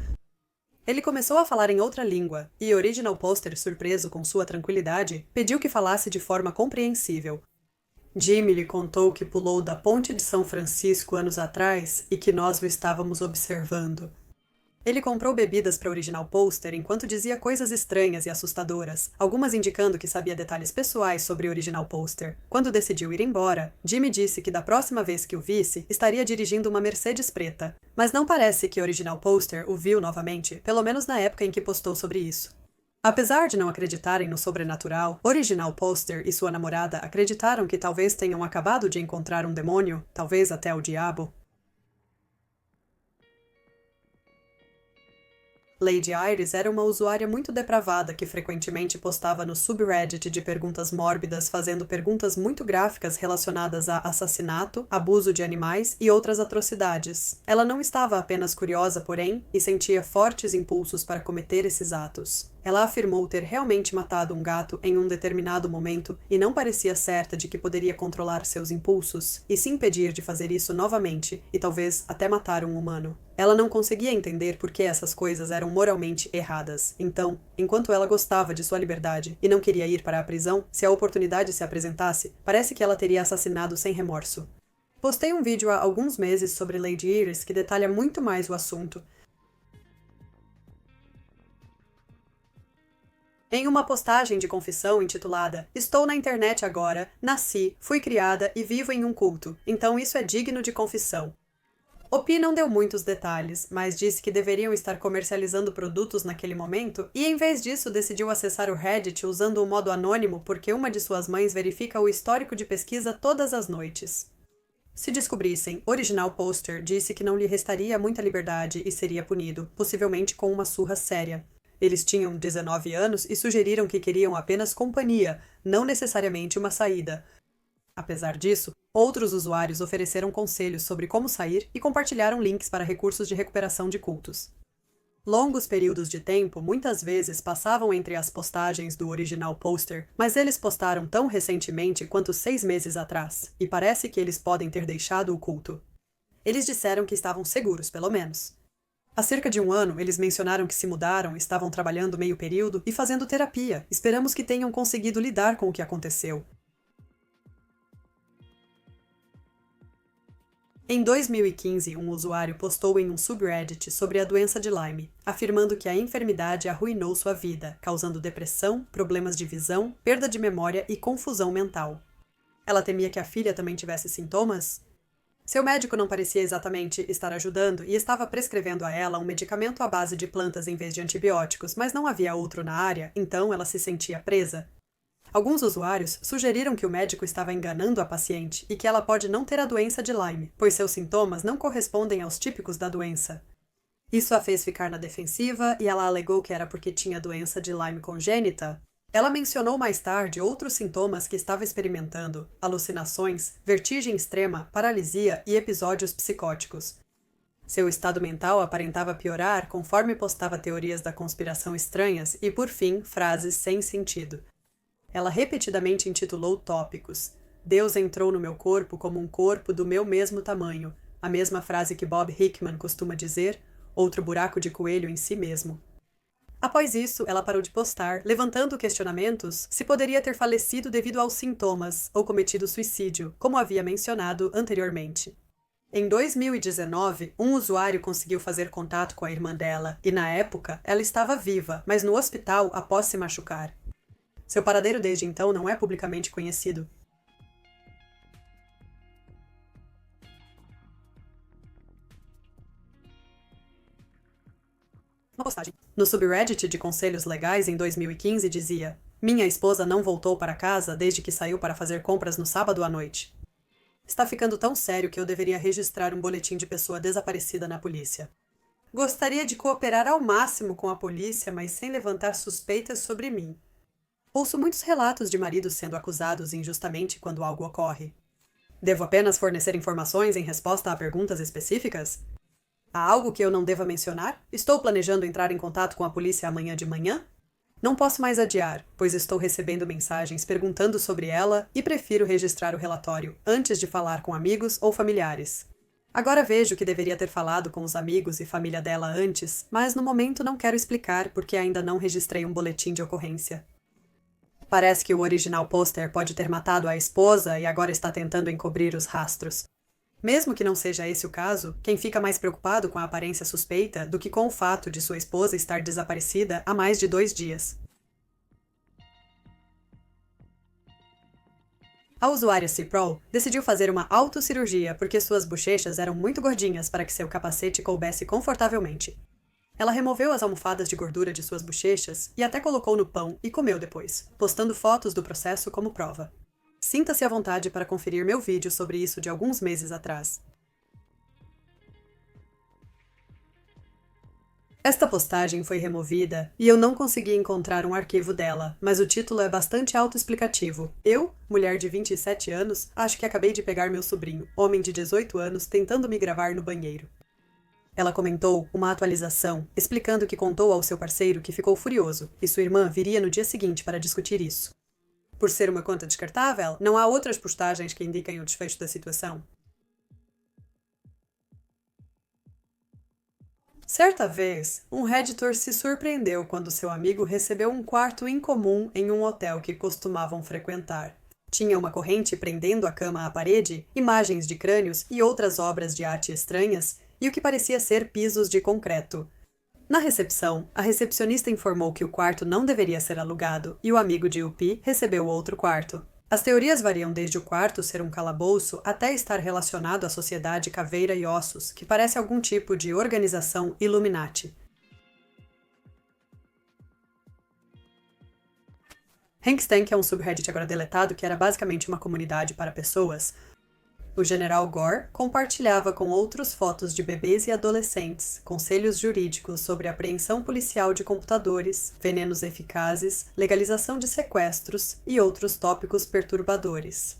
Ele começou a falar em outra língua, e o original pôster, surpreso com sua tranquilidade, pediu que falasse de forma compreensível. Jimmy lhe contou que pulou da Ponte de São Francisco anos atrás e que nós o estávamos observando. Ele comprou bebidas para o original pôster enquanto dizia coisas estranhas e assustadoras, algumas indicando que sabia detalhes pessoais sobre o original pôster. Quando decidiu ir embora, Jimmy disse que da próxima vez que o visse, estaria dirigindo uma Mercedes preta. Mas não parece que o original pôster o viu novamente, pelo menos na época em que postou sobre isso. Apesar de não acreditarem no sobrenatural, original pôster e sua namorada acreditaram que talvez tenham acabado de encontrar um demônio, talvez até o diabo. Lady Iris era uma usuária muito depravada que frequentemente postava no subreddit de perguntas mórbidas, fazendo perguntas muito gráficas relacionadas a assassinato, abuso de animais e outras atrocidades. Ela não estava apenas curiosa, porém, e sentia fortes impulsos para cometer esses atos. Ela afirmou ter realmente matado um gato em um determinado momento e não parecia certa de que poderia controlar seus impulsos e se impedir de fazer isso novamente e talvez até matar um humano. Ela não conseguia entender por que essas coisas eram moralmente erradas. Então, enquanto ela gostava de sua liberdade e não queria ir para a prisão, se a oportunidade se apresentasse, parece que ela teria assassinado sem remorso. Postei um vídeo há alguns meses sobre Lady Iris que detalha muito mais o assunto. Em uma postagem de confissão intitulada "Estou na internet agora, nasci, fui criada e vivo em um culto, então isso é digno de confissão." Opi não deu muitos detalhes, mas disse que deveriam estar comercializando produtos naquele momento e, em vez disso, decidiu acessar o Reddit usando o modo anônimo porque uma de suas mães verifica o histórico de pesquisa todas as noites. Se descobrissem, original pôster disse que não lhe restaria muita liberdade e seria punido, possivelmente com uma surra séria. Eles tinham 19 anos e sugeriram que queriam apenas companhia, não necessariamente uma saída. Apesar disso, outros usuários ofereceram conselhos sobre como sair e compartilharam links para recursos de recuperação de cultos. Longos períodos de tempo muitas vezes passavam entre as postagens do original pôster, mas eles postaram tão recentemente quanto 6 meses atrás, e parece que eles podem ter deixado o culto. Eles disseram que estavam seguros, pelo menos. Há cerca de 1 ano, eles mencionaram que se mudaram, estavam trabalhando meio período e fazendo terapia. Esperamos que tenham conseguido lidar com o que aconteceu. Em 2015, um usuário postou em um subreddit sobre a doença de Lyme, afirmando que a enfermidade arruinou sua vida, causando depressão, problemas de visão, perda de memória e confusão mental. Ela temia que a filha também tivesse sintomas? Seu médico não parecia exatamente estar ajudando e estava prescrevendo a ela um medicamento à base de plantas em vez de antibióticos, mas não havia outro na área, então ela se sentia presa. Alguns usuários sugeriram que o médico estava enganando a paciente e que ela pode não ter a doença de Lyme, pois seus sintomas não correspondem aos típicos da doença. Isso a fez ficar na defensiva e ela alegou que era porque tinha doença de Lyme congênita. Ela mencionou mais tarde outros sintomas que estava experimentando: alucinações, vertigem extrema, paralisia e episódios psicóticos. Seu estado mental aparentava piorar conforme postava teorias da conspiração estranhas e, por fim, frases sem sentido. Ela repetidamente intitulou tópicos. Deus entrou no meu corpo como um corpo do meu mesmo tamanho, a mesma frase que Bob Hickman costuma dizer, outro buraco de coelho em si mesmo. Após isso, ela parou de postar, levantando questionamentos se poderia ter falecido devido aos sintomas ou cometido suicídio, como havia mencionado anteriormente. Em 2019, um usuário conseguiu fazer contato com a irmã dela e, na época, ela estava viva, mas no hospital após se machucar. Seu paradeiro desde então não é publicamente conhecido. Uma postagem no subreddit de conselhos legais em 2015 dizia: "Minha esposa não voltou para casa desde que saiu para fazer compras no sábado à noite. Está ficando tão sério que eu deveria registrar um boletim de pessoa desaparecida na polícia. Gostaria de cooperar ao máximo com a polícia, mas sem levantar suspeitas sobre mim. Ouço muitos relatos de maridos sendo acusados injustamente quando algo ocorre. Devo apenas fornecer informações em resposta a perguntas específicas? Há algo que eu não deva mencionar? Estou planejando entrar em contato com a polícia amanhã de manhã? Não posso mais adiar, pois estou recebendo mensagens perguntando sobre ela e prefiro registrar o relatório antes de falar com amigos ou familiares. Agora vejo que deveria ter falado com os amigos e família dela antes, mas no momento não quero explicar porque ainda não registrei um boletim de ocorrência. Parece que o original pôster pode ter matado a esposa e agora está tentando encobrir os rastros. Mesmo que não seja esse o caso, quem fica mais preocupado com a aparência suspeita do que com o fato de sua esposa estar desaparecida há mais de 2 dias. A usuária Ciprol decidiu fazer uma autocirurgia porque suas bochechas eram muito gordinhas para que seu capacete coubesse confortavelmente. Ela removeu as almofadas de gordura de suas bochechas e até colocou no pão e comeu depois, postando fotos do processo como prova. Sinta-se à vontade para conferir meu vídeo sobre isso de alguns meses atrás. Esta postagem foi removida e eu não consegui encontrar um arquivo dela, mas o título é bastante autoexplicativo. Eu, mulher de 27 anos, acho que acabei de pegar meu sobrinho, homem de 18 anos, tentando me gravar no banheiro. Ela comentou uma atualização, explicando que contou ao seu parceiro que ficou furioso e sua irmã viria no dia seguinte para discutir isso. Por ser uma conta descartável, não há outras postagens que indiquem o desfecho da situação. Certa vez, um Redditor se surpreendeu quando seu amigo recebeu um quarto incomum em um hotel que costumavam frequentar. Tinha uma corrente prendendo a cama à parede, imagens de crânios e outras obras de arte estranhas, e o que parecia ser pisos de concreto. Na recepção, a recepcionista informou que o quarto não deveria ser alugado, e o amigo de Upi recebeu outro quarto. As teorias variam desde o quarto ser um calabouço até estar relacionado à sociedade Caveira e Ossos, que parece algum tipo de organização Illuminati. Hankstank é um subreddit agora deletado que era basicamente uma comunidade para pessoas. O General Gore compartilhava com outros fotos de bebês e adolescentes, conselhos jurídicos sobre apreensão policial de computadores, venenos eficazes, legalização de sequestros e outros tópicos perturbadores.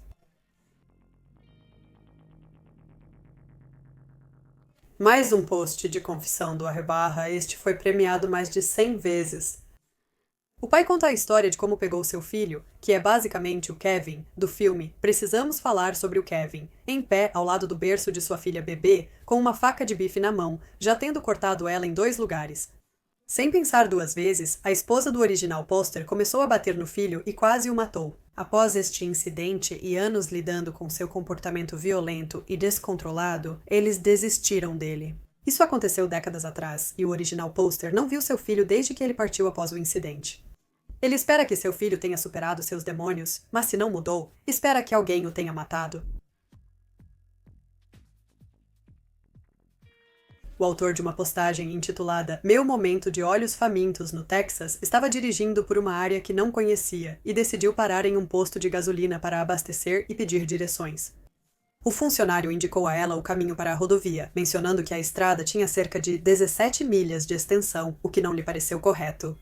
Mais um post de confissão do Arrebarra, este foi premiado mais de 100 vezes. O pai conta a história de como pegou seu filho, que é basicamente o Kevin, do filme Precisamos Falar sobre o Kevin, em pé ao lado do berço de sua filha bebê, com uma faca de bife na mão, já tendo cortado ela em 2 lugares. Sem pensar 2 vezes, a esposa do original pôster começou a bater no filho e quase o matou. Após este incidente e anos lidando com seu comportamento violento e descontrolado, eles desistiram dele. Isso aconteceu décadas atrás, e o original pôster não viu seu filho desde que ele partiu após o incidente. Ele espera que seu filho tenha superado seus demônios, mas se não mudou, espera que alguém o tenha matado. O autor de uma postagem intitulada Meu Momento de Olhos Famintos no Texas estava dirigindo por uma área que não conhecia e decidiu parar em um posto de gasolina para abastecer e pedir direções. O funcionário indicou a ela o caminho para a rodovia, mencionando que a estrada tinha cerca de 17 milhas de extensão, o que não lhe pareceu correto.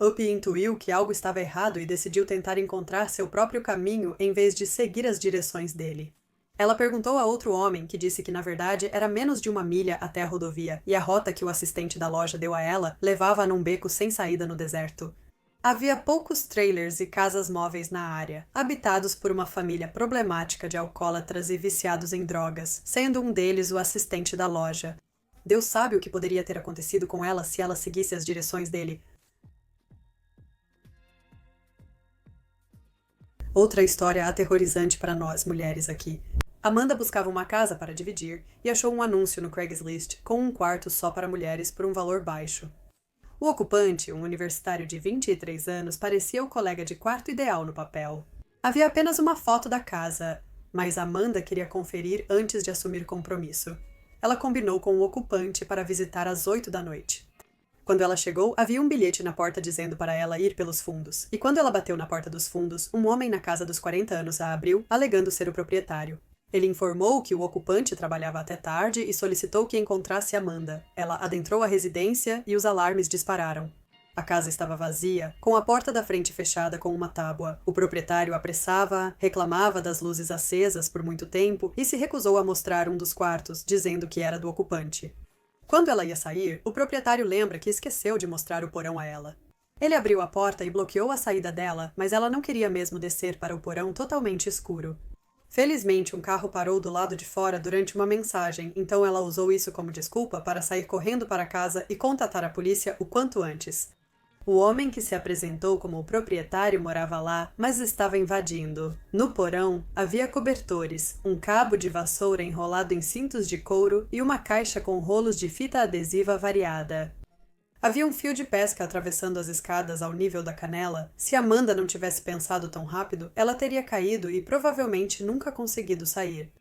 Up intuiu que algo estava errado e decidiu tentar encontrar seu próprio caminho em vez de seguir as direções dele. Ela perguntou a outro homem, que disse que na verdade era menos de 1 milha até a rodovia, e a rota que o assistente da loja deu a ela levava num beco sem saída no deserto. Havia poucos trailers e casas móveis na área, habitados por uma família problemática de alcoólatras e viciados em drogas, sendo um deles o assistente da loja. Deus sabe o que poderia ter acontecido com ela se ela seguisse as direções dele. Outra história aterrorizante para nós, mulheres aqui. Amanda buscava uma casa para dividir e achou um anúncio no Craigslist com um quarto só para mulheres por um valor baixo. O ocupante, um universitário de 23 anos, parecia o colega de quarto ideal no papel. Havia apenas uma foto da casa, mas Amanda queria conferir antes de assumir compromisso. Ela combinou com o ocupante para visitar às 8 da noite. Quando ela chegou, havia um bilhete na porta dizendo para ela ir pelos fundos. E quando ela bateu na porta dos fundos, um homem na casa dos 40 anos a abriu, alegando ser o proprietário. Ele informou que o ocupante trabalhava até tarde e solicitou que encontrasse Amanda. Ela adentrou a residência e os alarmes dispararam. A casa estava vazia, com a porta da frente fechada com uma tábua. O proprietário apressava-a, reclamava das luzes acesas por muito tempo e se recusou a mostrar um dos quartos, dizendo que era do ocupante. Quando ela ia sair, o proprietário lembra que esqueceu de mostrar o porão a ela. Ele abriu a porta e bloqueou a saída dela, mas ela não queria mesmo descer para o porão totalmente escuro. Felizmente, um carro parou do lado de fora durante uma mensagem, então ela usou isso como desculpa para sair correndo para casa e contatar a polícia o quanto antes. O homem que se apresentou como o proprietário morava lá, mas estava invadindo. No porão, havia cobertores, um cabo de vassoura enrolado em cintos de couro e uma caixa com rolos de fita adesiva variada. Havia um fio de pesca atravessando as escadas ao nível da canela. Se Amanda não tivesse pensado tão rápido, ela teria caído e provavelmente nunca conseguido sair.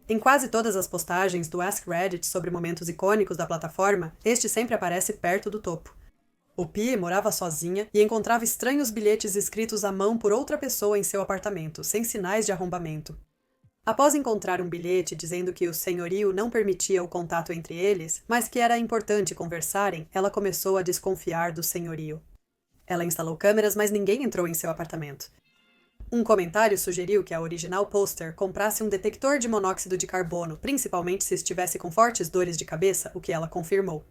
Em quase todas as postagens do Ask Reddit sobre momentos icônicos da plataforma, este sempre aparece perto do topo. O Pie morava sozinha e encontrava estranhos bilhetes escritos à mão por outra pessoa em seu apartamento, sem sinais de arrombamento. Após encontrar um bilhete dizendo que o senhorio não permitia o contato entre eles, mas que era importante conversarem, ela começou a desconfiar do senhorio. Ela instalou câmeras, mas ninguém entrou em seu apartamento. Um comentário sugeriu que a original pôster comprasse um detector de monóxido de carbono, principalmente se estivesse com fortes dores de cabeça, o que ela confirmou.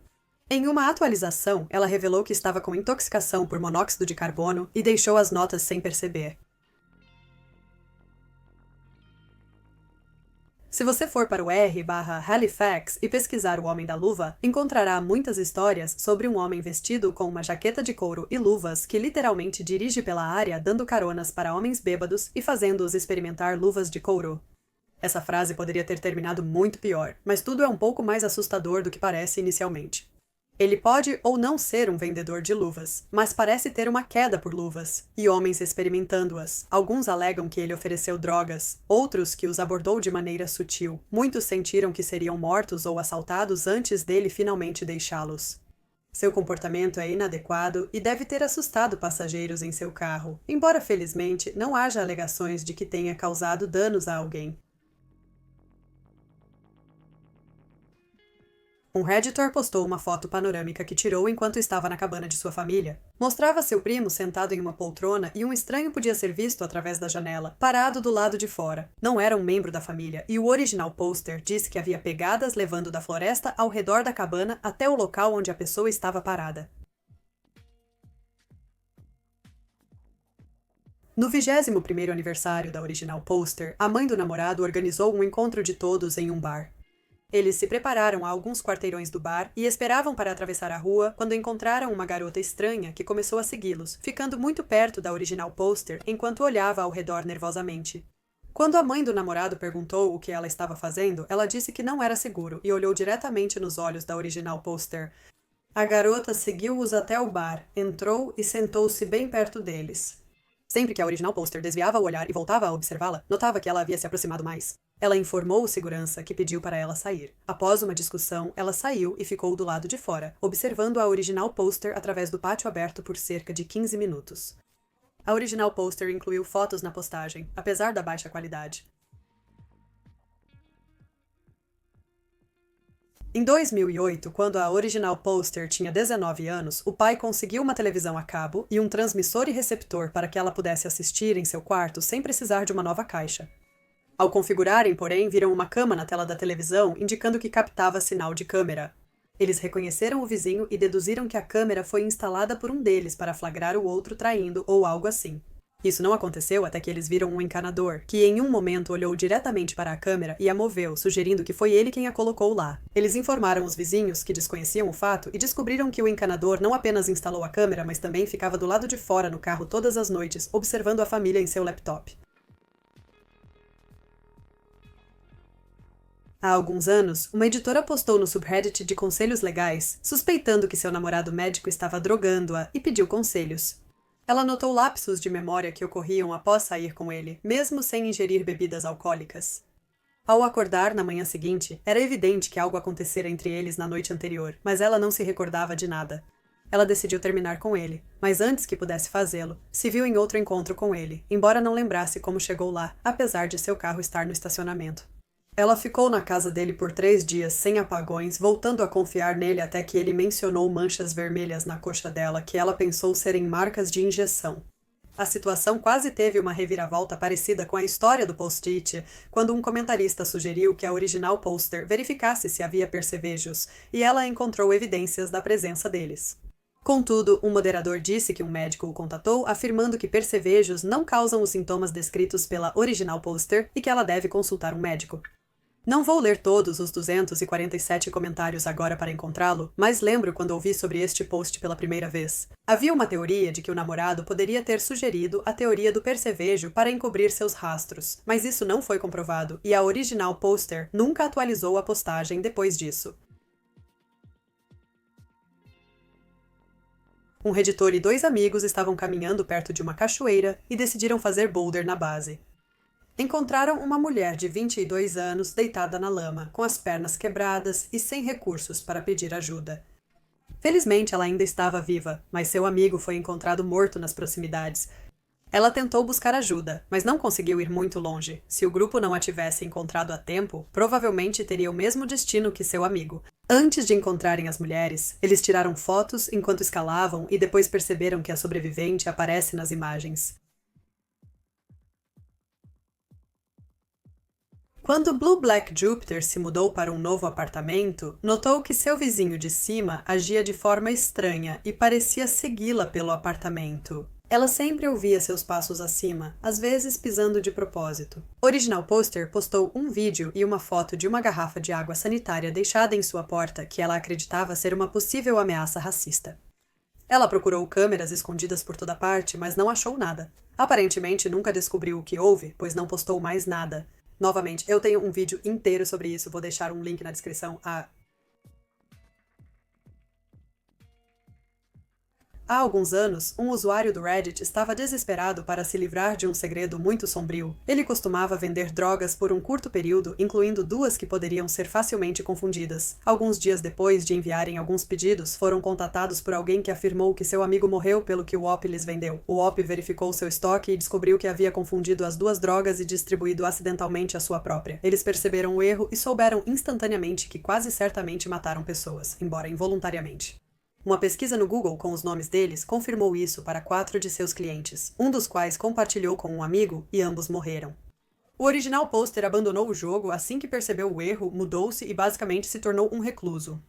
Em uma atualização, ela revelou que estava com intoxicação por monóxido de carbono e deixou as notas sem perceber. Se você for para o r/Halifax e pesquisar o Homem da Luva, encontrará muitas histórias sobre um homem vestido com uma jaqueta de couro e luvas que literalmente dirige pela área dando caronas para homens bêbados e fazendo-os experimentar luvas de couro. Essa frase poderia ter terminado muito pior, mas tudo é um pouco mais assustador do que parece inicialmente. Ele pode ou não ser um vendedor de luvas, mas parece ter uma queda por luvas, e homens experimentando-as. Alguns alegam que ele ofereceu drogas, outros que os abordou de maneira sutil. Muitos sentiram que seriam mortos ou assaltados antes dele finalmente deixá-los. Seu comportamento é inadequado e deve ter assustado passageiros em seu carro, embora felizmente não haja alegações de que tenha causado danos a alguém. Um Redditor postou uma foto panorâmica que tirou enquanto estava na cabana de sua família. Mostrava seu primo sentado em uma poltrona e um estranho podia ser visto através da janela, parado do lado de fora. Não era um membro da família, e o original pôster disse que havia pegadas levando da floresta ao redor da cabana até o local onde a pessoa estava parada. No 21º aniversário da original pôster, a mãe do namorado organizou um encontro de todos em um bar. Eles se prepararam a alguns quarteirões do bar e esperavam para atravessar a rua quando encontraram uma garota estranha que começou a segui-los, ficando muito perto da original pôster enquanto olhava ao redor nervosamente. Quando a mãe do namorado perguntou o que ela estava fazendo, ela disse que não era seguro e olhou diretamente nos olhos da original pôster. A garota seguiu-os até o bar, entrou e sentou-se bem perto deles. Sempre que a original pôster desviava o olhar e voltava a observá-la, notava que ela havia se aproximado mais. Ela informou o segurança, que pediu para ela sair. Após uma discussão, ela saiu e ficou do lado de fora, observando a original pôster através do pátio aberto por cerca de 15 minutos. A original pôster incluiu fotos na postagem, apesar da baixa qualidade. Em 2008, quando a original pôster tinha 19 anos, o pai conseguiu uma televisão a cabo e um transmissor e receptor para que ela pudesse assistir em seu quarto sem precisar de uma nova caixa. Ao configurarem, porém, viram uma cama na tela da televisão, indicando que captava sinal de câmera. Eles reconheceram o vizinho e deduziram que a câmera foi instalada por um deles para flagrar o outro traindo ou algo assim. Isso não aconteceu até que eles viram um encanador, que em um momento olhou diretamente para a câmera e a moveu, sugerindo que foi ele quem a colocou lá. Eles informaram os vizinhos, que desconheciam o fato, e descobriram que o encanador não apenas instalou a câmera, mas também ficava do lado de fora no carro todas as noites, observando a família em seu laptop. Há alguns anos, uma editora postou no subreddit de conselhos legais, suspeitando que seu namorado médico estava drogando-a e pediu conselhos. Ela notou lapsos de memória que ocorriam após sair com ele, mesmo sem ingerir bebidas alcoólicas. Ao acordar na manhã seguinte, era evidente que algo acontecera entre eles na noite anterior, mas ela não se recordava de nada. Ela decidiu terminar com ele, mas antes que pudesse fazê-lo, se viu em outro encontro com ele, embora não lembrasse como chegou lá, apesar de seu carro estar no estacionamento. Ela ficou na casa dele por 3 dias sem apagões, voltando a confiar nele até que ele mencionou manchas vermelhas na coxa dela que ela pensou serem marcas de injeção. A situação quase teve uma reviravolta parecida com a história do post-it, quando um comentarista sugeriu que a original pôster verificasse se havia percevejos, e ela encontrou evidências da presença deles. Contudo, um moderador disse que um médico o contatou, afirmando que percevejos não causam os sintomas descritos pela original pôster e que ela deve consultar um médico. Não vou ler todos os 247 comentários agora para encontrá-lo, mas lembro quando ouvi sobre este post pela primeira vez. Havia uma teoria de que o namorado poderia ter sugerido a teoria do percevejo para encobrir seus rastros, mas isso não foi comprovado e a original pôster nunca atualizou a postagem depois disso. Um Redditor e 2 amigos estavam caminhando perto de uma cachoeira e decidiram fazer boulder na base. Encontraram uma mulher de 22 anos deitada na lama, com as pernas quebradas e sem recursos para pedir ajuda. Felizmente ela ainda estava viva, mas seu amigo foi encontrado morto nas proximidades. Ela tentou buscar ajuda, mas não conseguiu ir muito longe. Se o grupo não a tivesse encontrado a tempo, provavelmente teria o mesmo destino que seu amigo. Antes de encontrarem as mulheres, eles tiraram fotos enquanto escalavam e depois perceberam que a sobrevivente aparece nas imagens. Quando Blue Black Jupiter se mudou para um novo apartamento, notou que seu vizinho de cima agia de forma estranha e parecia segui-la pelo apartamento. Ela sempre ouvia seus passos acima, às vezes pisando de propósito. Original Pôster postou um vídeo e uma foto de uma garrafa de água sanitária deixada em sua porta que ela acreditava ser uma possível ameaça racista. Ela procurou câmeras escondidas por toda parte, mas não achou nada. Aparentemente nunca descobriu o que houve, pois não postou mais nada. Novamente, eu tenho um vídeo inteiro sobre isso, vou deixar um link na descrição. Há alguns anos, um usuário do Reddit estava desesperado para se livrar de um segredo muito sombrio. Ele costumava vender drogas por um curto período, incluindo duas que poderiam ser facilmente confundidas. Alguns dias depois de enviarem alguns pedidos, foram contatados por alguém que afirmou que seu amigo morreu pelo que o OP lhes vendeu. O OP verificou seu estoque e descobriu que havia confundido as duas drogas e distribuído acidentalmente a sua própria. Eles perceberam o erro e souberam instantaneamente que quase certamente mataram pessoas, embora involuntariamente. Uma pesquisa no Google com os nomes deles confirmou isso para 4 de seus clientes, um dos quais compartilhou com um amigo e ambos morreram. O original poster abandonou o jogo assim que percebeu o erro, mudou-se e basicamente se tornou um recluso.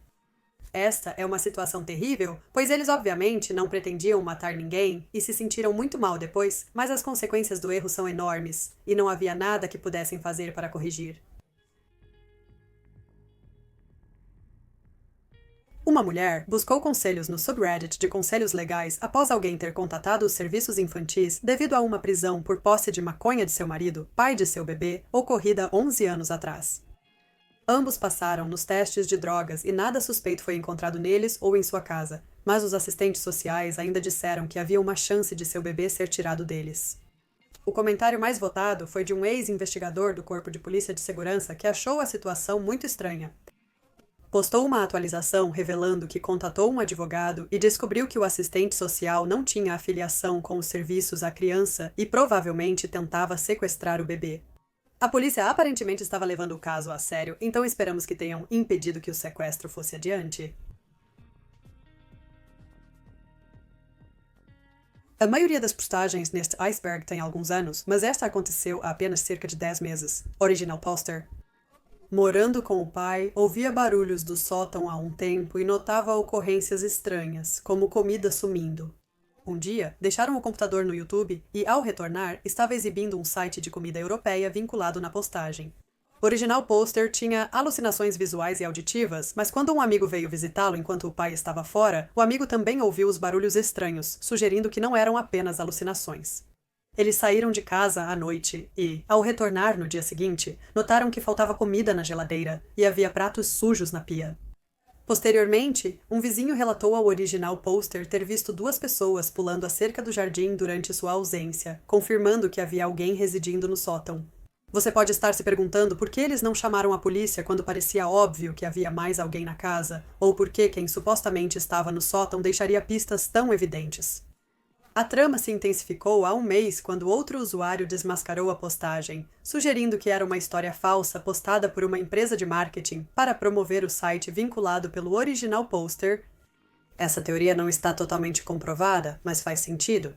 Esta é uma situação terrível, pois eles obviamente não pretendiam matar ninguém e se sentiram muito mal depois, mas as consequências do erro são enormes, e não havia nada que pudessem fazer para corrigir. Uma mulher buscou conselhos no subreddit de conselhos legais após alguém ter contatado os serviços infantis devido a uma prisão por posse de maconha de seu marido, pai de seu bebê, ocorrida 11 anos atrás. Ambos passaram nos testes de drogas e nada suspeito foi encontrado neles ou em sua casa, mas os assistentes sociais ainda disseram que havia uma chance de seu bebê ser tirado deles. O comentário mais votado foi de um ex-investigador do Corpo de Polícia de Segurança que achou a situação muito estranha. Postou uma atualização revelando que contatou um advogado e descobriu que o assistente social não tinha afiliação com os serviços à criança e provavelmente tentava sequestrar o bebê. A polícia aparentemente estava levando o caso a sério, então esperamos que tenham impedido que o sequestro fosse adiante. A maioria das postagens neste iceberg tem alguns anos, mas esta aconteceu há apenas cerca de 10 meses. Original poster. Morando com o pai, ouvia barulhos do sótão há um tempo e notava ocorrências estranhas, como comida sumindo. Um dia, deixaram o computador no YouTube e, ao retornar, estava exibindo um site de comida europeia vinculado na postagem. O original pôster tinha alucinações visuais e auditivas, mas quando um amigo veio visitá-lo enquanto o pai estava fora, o amigo também ouviu os barulhos estranhos, sugerindo que não eram apenas alucinações. Eles saíram de casa à noite e, ao retornar no dia seguinte, notaram que faltava comida na geladeira e havia pratos sujos na pia. Posteriormente, um vizinho relatou ao original pôster ter visto duas pessoas pulando a cerca do jardim durante sua ausência, confirmando que havia alguém residindo no sótão. Você pode estar se perguntando por que eles não chamaram a polícia quando parecia óbvio que havia mais alguém na casa, ou por que quem supostamente estava no sótão deixaria pistas tão evidentes. A trama se intensificou há um mês quando outro usuário desmascarou a postagem, sugerindo que era uma história falsa postada por uma empresa de marketing para promover o site vinculado pelo original pôster. Essa teoria não está totalmente comprovada, mas faz sentido.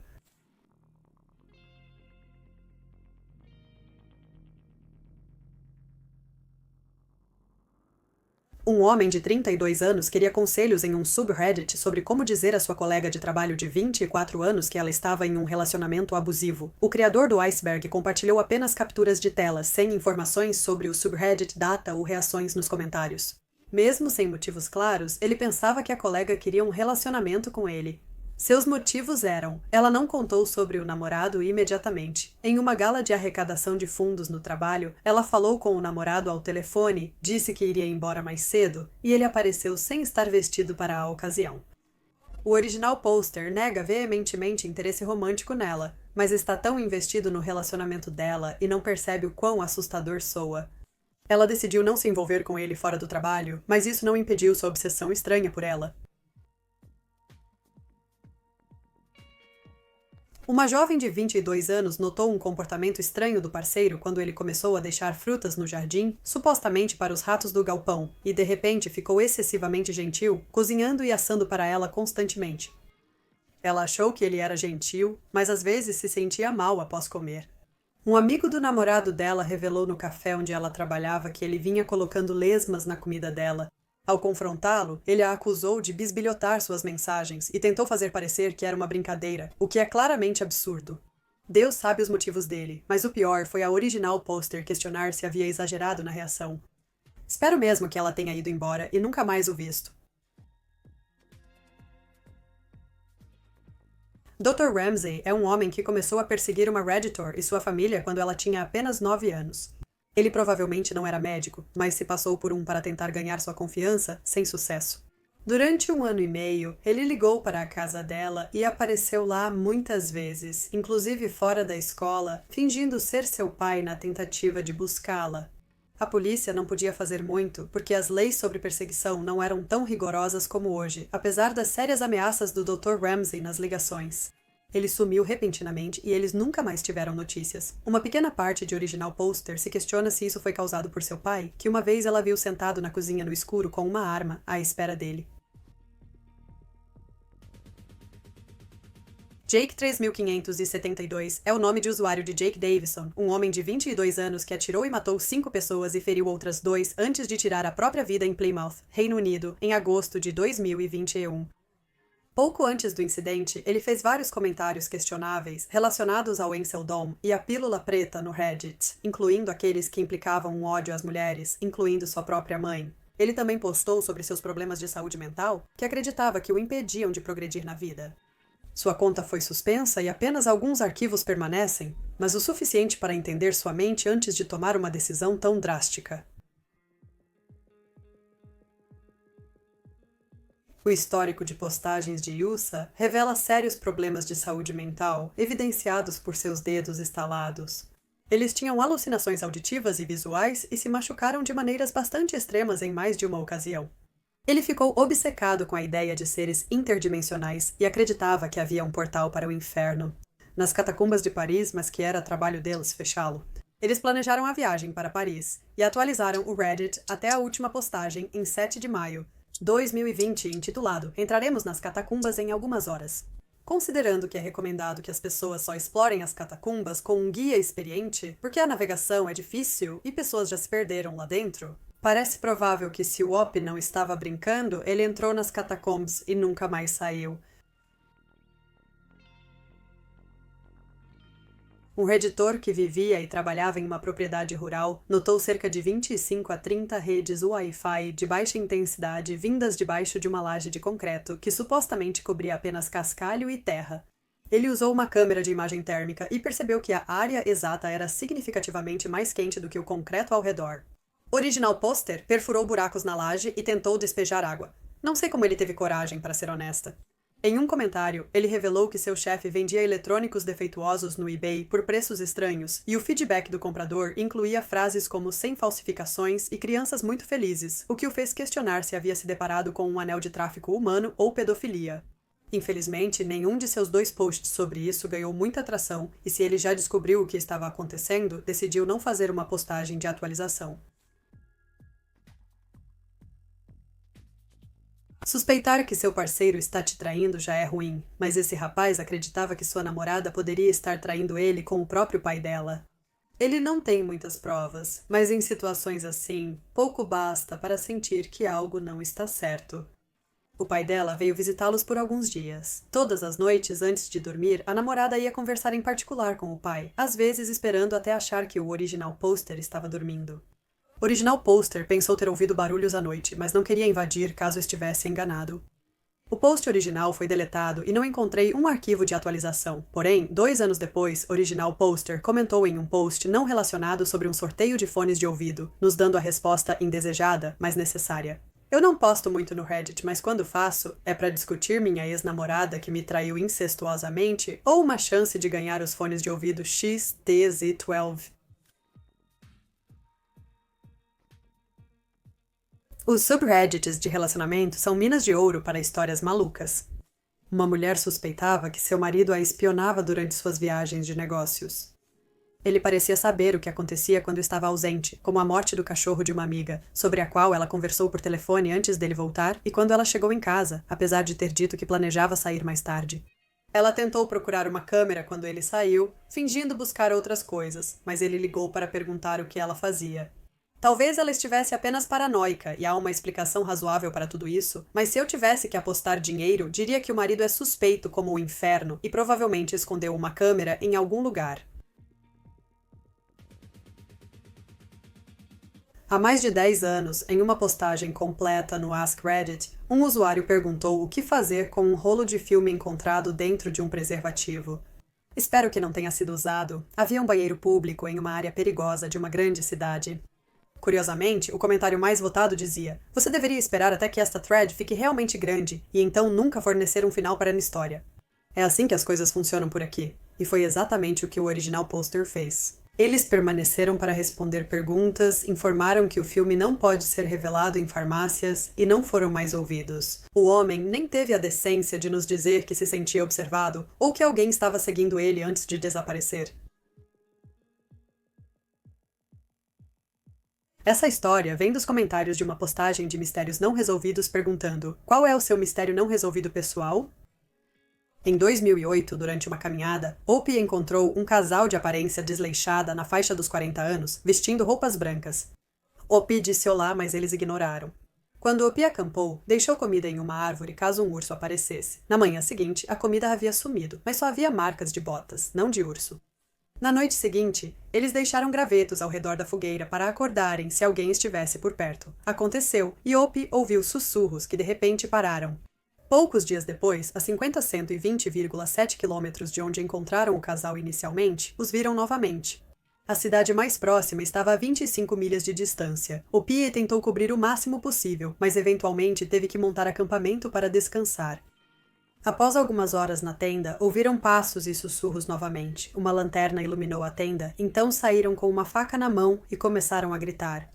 Um homem de 32 anos queria conselhos em um subreddit sobre como dizer à sua colega de trabalho de 24 anos que ela estava em um relacionamento abusivo. O criador do iceberg compartilhou apenas capturas de telas, sem informações sobre o subreddit, data ou reações nos comentários. Mesmo sem motivos claros, ele pensava que a colega queria um relacionamento com ele. Seus motivos eram: ela não contou sobre o namorado imediatamente. Em uma gala de arrecadação de fundos no trabalho, ela falou com o namorado ao telefone, disse que iria embora mais cedo, e ele apareceu sem estar vestido para a ocasião. O original pôster nega veementemente interesse romântico nela, mas está tão investido no relacionamento dela e não percebe o quão assustador soa. Ela decidiu não se envolver com ele fora do trabalho, mas isso não impediu sua obsessão estranha por ela. Uma jovem de 22 anos notou um comportamento estranho do parceiro quando ele começou a deixar frutas no jardim, supostamente para os ratos do galpão, e de repente ficou excessivamente gentil, cozinhando e assando para ela constantemente. Ela achou que ele era gentil, mas às vezes se sentia mal após comer. Um amigo do namorado dela revelou no café onde ela trabalhava que ele vinha colocando lesmas na comida dela. Ao confrontá-lo, ele a acusou de bisbilhotar suas mensagens e tentou fazer parecer que era uma brincadeira, o que é claramente absurdo. Deus sabe os motivos dele, mas o pior foi a original pôster questionar se havia exagerado na reação. Espero mesmo que ela tenha ido embora e nunca mais o visto. Dr. Ramsey é um homem que começou a perseguir uma Redditor e sua família quando ela tinha apenas 9 anos. Ele provavelmente não era médico, mas se passou por um para tentar ganhar sua confiança, sem sucesso. Durante 1 ano e meio, ele ligou para a casa dela e apareceu lá muitas vezes, inclusive fora da escola, fingindo ser seu pai na tentativa de buscá-la. A polícia não podia fazer muito, porque as leis sobre perseguição não eram tão rigorosas como hoje, apesar das sérias ameaças do Dr. Ramsey nas ligações. Ele sumiu repentinamente e eles nunca mais tiveram notícias. Uma pequena parte de Original Poster se questiona se isso foi causado por seu pai, que uma vez ela viu sentado na cozinha no escuro com uma arma, à espera dele. Jake 3572 é o nome de usuário de Jake Davison, um homem de 22 anos que atirou e matou 5 pessoas e feriu outras 2 antes de tirar a própria vida em Plymouth, Reino Unido, em agosto de 2021. Pouco antes do incidente, ele fez vários comentários questionáveis relacionados ao Ansel Dom e à pílula preta no Reddit, incluindo aqueles que implicavam um ódio às mulheres, incluindo sua própria mãe. Ele também postou sobre seus problemas de saúde mental, que acreditava que o impediam de progredir na vida. Sua conta foi suspensa e apenas alguns arquivos permanecem, mas o suficiente para entender sua mente antes de tomar uma decisão tão drástica. O histórico de postagens de Yusa revela sérios problemas de saúde mental, evidenciados por seus dedos estalados. Eles tinham alucinações auditivas e visuais e se machucaram de maneiras bastante extremas em mais de uma ocasião. Ele ficou obcecado com a ideia de seres interdimensionais e acreditava que havia um portal para o inferno. Nas catacumbas de Paris, mas que era trabalho deles fechá-lo. Eles planejaram a viagem para Paris e atualizaram o Reddit até a última postagem em 7 de maio, 2020, intitulado Entraremos nas catacumbas em algumas horas. Considerando que é recomendado que as pessoas só explorem as catacumbas com um guia experiente, porque a navegação é difícil e pessoas já se perderam lá dentro, parece provável que se o Op não estava brincando, ele entrou nas catacombs e nunca mais saiu. Um reditor que vivia e trabalhava em uma propriedade rural notou cerca de 25 a 30 redes Wi-Fi de baixa intensidade vindas debaixo de uma laje de concreto que supostamente cobria apenas cascalho e terra. Ele usou uma câmera de imagem térmica e percebeu que a área exata era significativamente mais quente do que o concreto ao redor. Original Poster perfurou buracos na laje e tentou despejar água. Não sei como ele teve coragem, para ser honesta. Em um comentário, ele revelou que seu chefe vendia eletrônicos defeituosos no eBay por preços estranhos, e o feedback do comprador incluía frases como sem falsificações e crianças muito felizes, o que o fez questionar se havia se deparado com um anel de tráfico humano ou pedofilia. Infelizmente, nenhum de seus 2 posts sobre isso ganhou muita atração, e se ele já descobriu o que estava acontecendo, decidiu não fazer uma postagem de atualização. Suspeitar que seu parceiro está te traindo já é ruim, mas esse rapaz acreditava que sua namorada poderia estar traindo ele com o próprio pai dela. Ele não tem muitas provas, mas em situações assim, pouco basta para sentir que algo não está certo. O pai dela veio visitá-los por alguns dias. Todas as noites, antes de dormir, a namorada ia conversar em particular com o pai, às vezes esperando até achar que o Original Poster estava dormindo. Original Poster pensou ter ouvido barulhos à noite, mas não queria invadir caso estivesse enganado. O post original foi deletado e não encontrei um arquivo de atualização. Porém, 2 anos depois, Original Poster comentou em um post não relacionado sobre um sorteio de fones de ouvido, nos dando a resposta indesejada, mas necessária. Eu não posto muito no Reddit, mas quando faço, é para discutir minha ex-namorada que me traiu incestuosamente ou uma chance de ganhar os fones de ouvido XTZ12. Os subreddits de relacionamento são minas de ouro para histórias malucas. Uma mulher suspeitava que seu marido a espionava durante suas viagens de negócios. Ele parecia saber o que acontecia quando estava ausente, como a morte do cachorro de uma amiga, sobre a qual ela conversou por telefone antes dele voltar e quando ela chegou em casa, apesar de ter dito que planejava sair mais tarde. Ela tentou procurar uma câmera quando ele saiu, fingindo buscar outras coisas, mas ele ligou para perguntar o que ela fazia. Talvez ela estivesse apenas paranoica e há uma explicação razoável para tudo isso, mas se eu tivesse que apostar dinheiro, diria que o marido é suspeito como o inferno e provavelmente escondeu uma câmera em algum lugar. Há mais de 10 anos, em uma postagem completa no Ask Reddit, um usuário perguntou o que fazer com um rolo de filme encontrado dentro de um preservativo. Espero que não tenha sido usado. Havia um banheiro público em uma área perigosa de uma grande cidade. Curiosamente, o comentário mais votado dizia: "Você deveria esperar até que esta thread fique realmente grande e então nunca fornecer um final para a história." É assim que as coisas funcionam por aqui, e foi exatamente o que o original pôster fez. Eles permaneceram para responder perguntas, informaram que o filme não pode ser revelado em farmácias e não foram mais ouvidos. O homem nem teve a decência de nos dizer que se sentia observado ou que alguém estava seguindo ele antes de desaparecer. Essa história vem dos comentários de uma postagem de mistérios não resolvidos perguntando: qual é o seu mistério não resolvido pessoal? Em 2008, durante uma caminhada, Opie encontrou um casal de aparência desleixada na faixa dos 40 anos, vestindo roupas brancas. Opie disse olá, mas eles ignoraram. Quando Opie acampou, deixou comida em uma árvore caso um urso aparecesse. Na manhã seguinte, a comida havia sumido, mas só havia marcas de botas, não de urso. Na noite seguinte, eles deixaram gravetos ao redor da fogueira para acordarem se alguém estivesse por perto. Aconteceu, e Opie ouviu sussurros que de repente pararam. Poucos dias depois, a 120,7 quilômetros de onde encontraram o casal inicialmente, os viram novamente. A cidade mais próxima estava a 25 milhas de distância. Opie tentou cobrir o máximo possível, mas eventualmente teve que montar acampamento para descansar. Após algumas horas na tenda, ouviram passos e sussurros novamente. Uma lanterna iluminou a tenda, então saíram com uma faca na mão e começaram a gritar.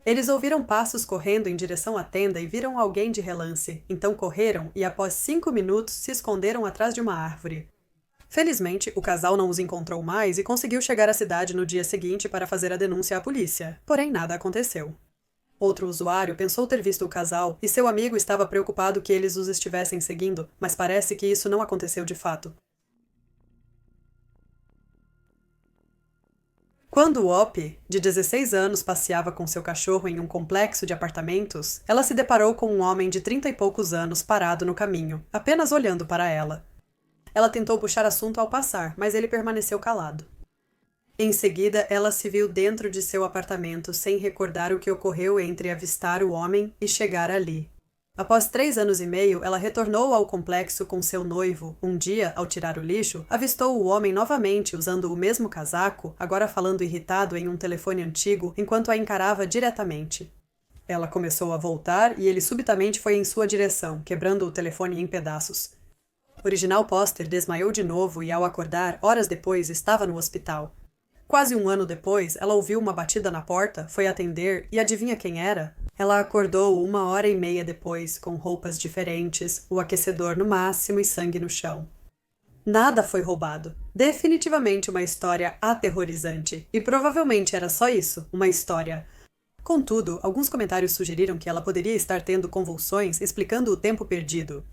Eles ouviram passos correndo em direção à tenda e viram alguém de relance. Então correram e, após 5 minutos, se esconderam atrás de uma árvore. Felizmente, o casal não os encontrou mais e conseguiu chegar à cidade no dia seguinte para fazer a denúncia à polícia. Porém, nada aconteceu. Outro usuário pensou ter visto o casal e seu amigo estava preocupado que eles os estivessem seguindo, mas parece que isso não aconteceu de fato. Quando Opie, de 16 anos, passeava com seu cachorro em um complexo de apartamentos, ela se deparou com um homem de 30 e poucos anos parado no caminho, apenas olhando para ela. Ela tentou puxar assunto ao passar, mas ele permaneceu calado. Em seguida, ela se viu dentro de seu apartamento sem recordar o que ocorreu entre avistar o homem e chegar ali. Após 3 anos e meio, ela retornou ao complexo com seu noivo. Um dia, ao tirar o lixo, avistou o homem novamente usando o mesmo casaco, agora falando irritado em um telefone antigo, enquanto a encarava diretamente. Ela começou a voltar e ele subitamente foi em sua direção, quebrando o telefone em pedaços. O original póster desmaiou de novo e, ao acordar, horas depois, estava no hospital. Quase um ano depois, ela ouviu uma batida na porta, foi atender e adivinha quem era? Ela acordou 1h30 depois, com roupas diferentes, o aquecedor no máximo e sangue no chão. Nada foi roubado. Definitivamente uma história aterrorizante. E provavelmente era só isso, uma história. Contudo, alguns comentários sugeriram que ela poderia estar tendo convulsões, explicando o tempo perdido.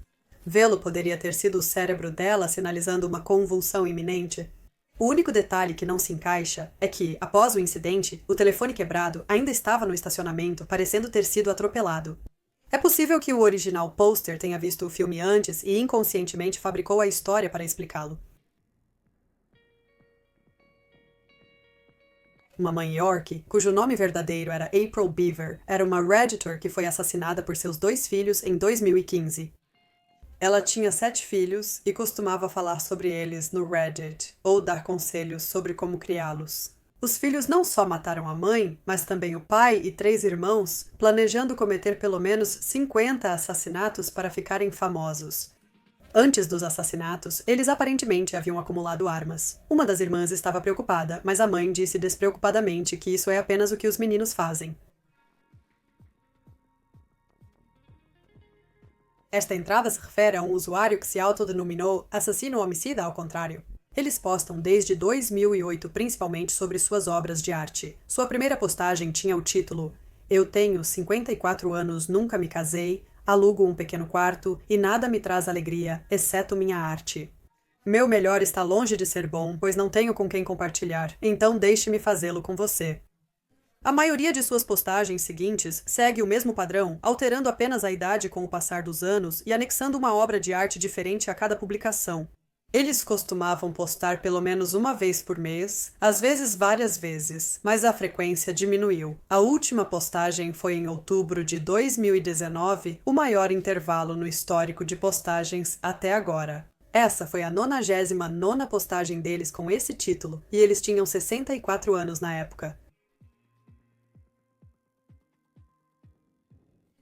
Vê-lo poderia ter sido o cérebro dela sinalizando uma convulsão iminente. O único detalhe que não se encaixa é que, após o incidente, o telefone quebrado ainda estava no estacionamento, parecendo ter sido atropelado. É possível que o original pôster tenha visto o filme antes e inconscientemente fabricou a história para explicá-lo. Uma mãe York, cujo nome verdadeiro era April Beaver, era uma Redditor que foi assassinada por seus 2 filhos em 2015. Ela tinha 7 filhos e costumava falar sobre eles no Reddit, ou dar conselhos sobre como criá-los. Os filhos não só mataram a mãe, mas também o pai e 3 irmãos, planejando cometer pelo menos 50 assassinatos para ficarem famosos. Antes dos assassinatos, eles aparentemente haviam acumulado armas. Uma das irmãs estava preocupada, mas a mãe disse despreocupadamente que isso é apenas o que os meninos fazem. Esta entrada se refere a um usuário que se autodenominou assassino homicida ao contrário. Eles postam desde 2008 principalmente sobre suas obras de arte. Sua primeira postagem tinha o título "Eu tenho 54 anos, nunca me casei, alugo um pequeno quarto e nada me traz alegria, exceto minha arte. Meu melhor está longe de ser bom, pois não tenho com quem compartilhar, então deixe-me fazê-lo com você." A maioria de suas postagens seguintes segue o mesmo padrão, alterando apenas a idade com o passar dos anos e anexando uma obra de arte diferente a cada publicação. Eles costumavam postar pelo menos uma vez por mês, às vezes várias vezes, mas a frequência diminuiu. A última postagem foi em outubro de 2019, o maior intervalo no histórico de postagens até agora. Essa foi a 99ª postagem deles com esse título, e eles tinham 64 anos na época.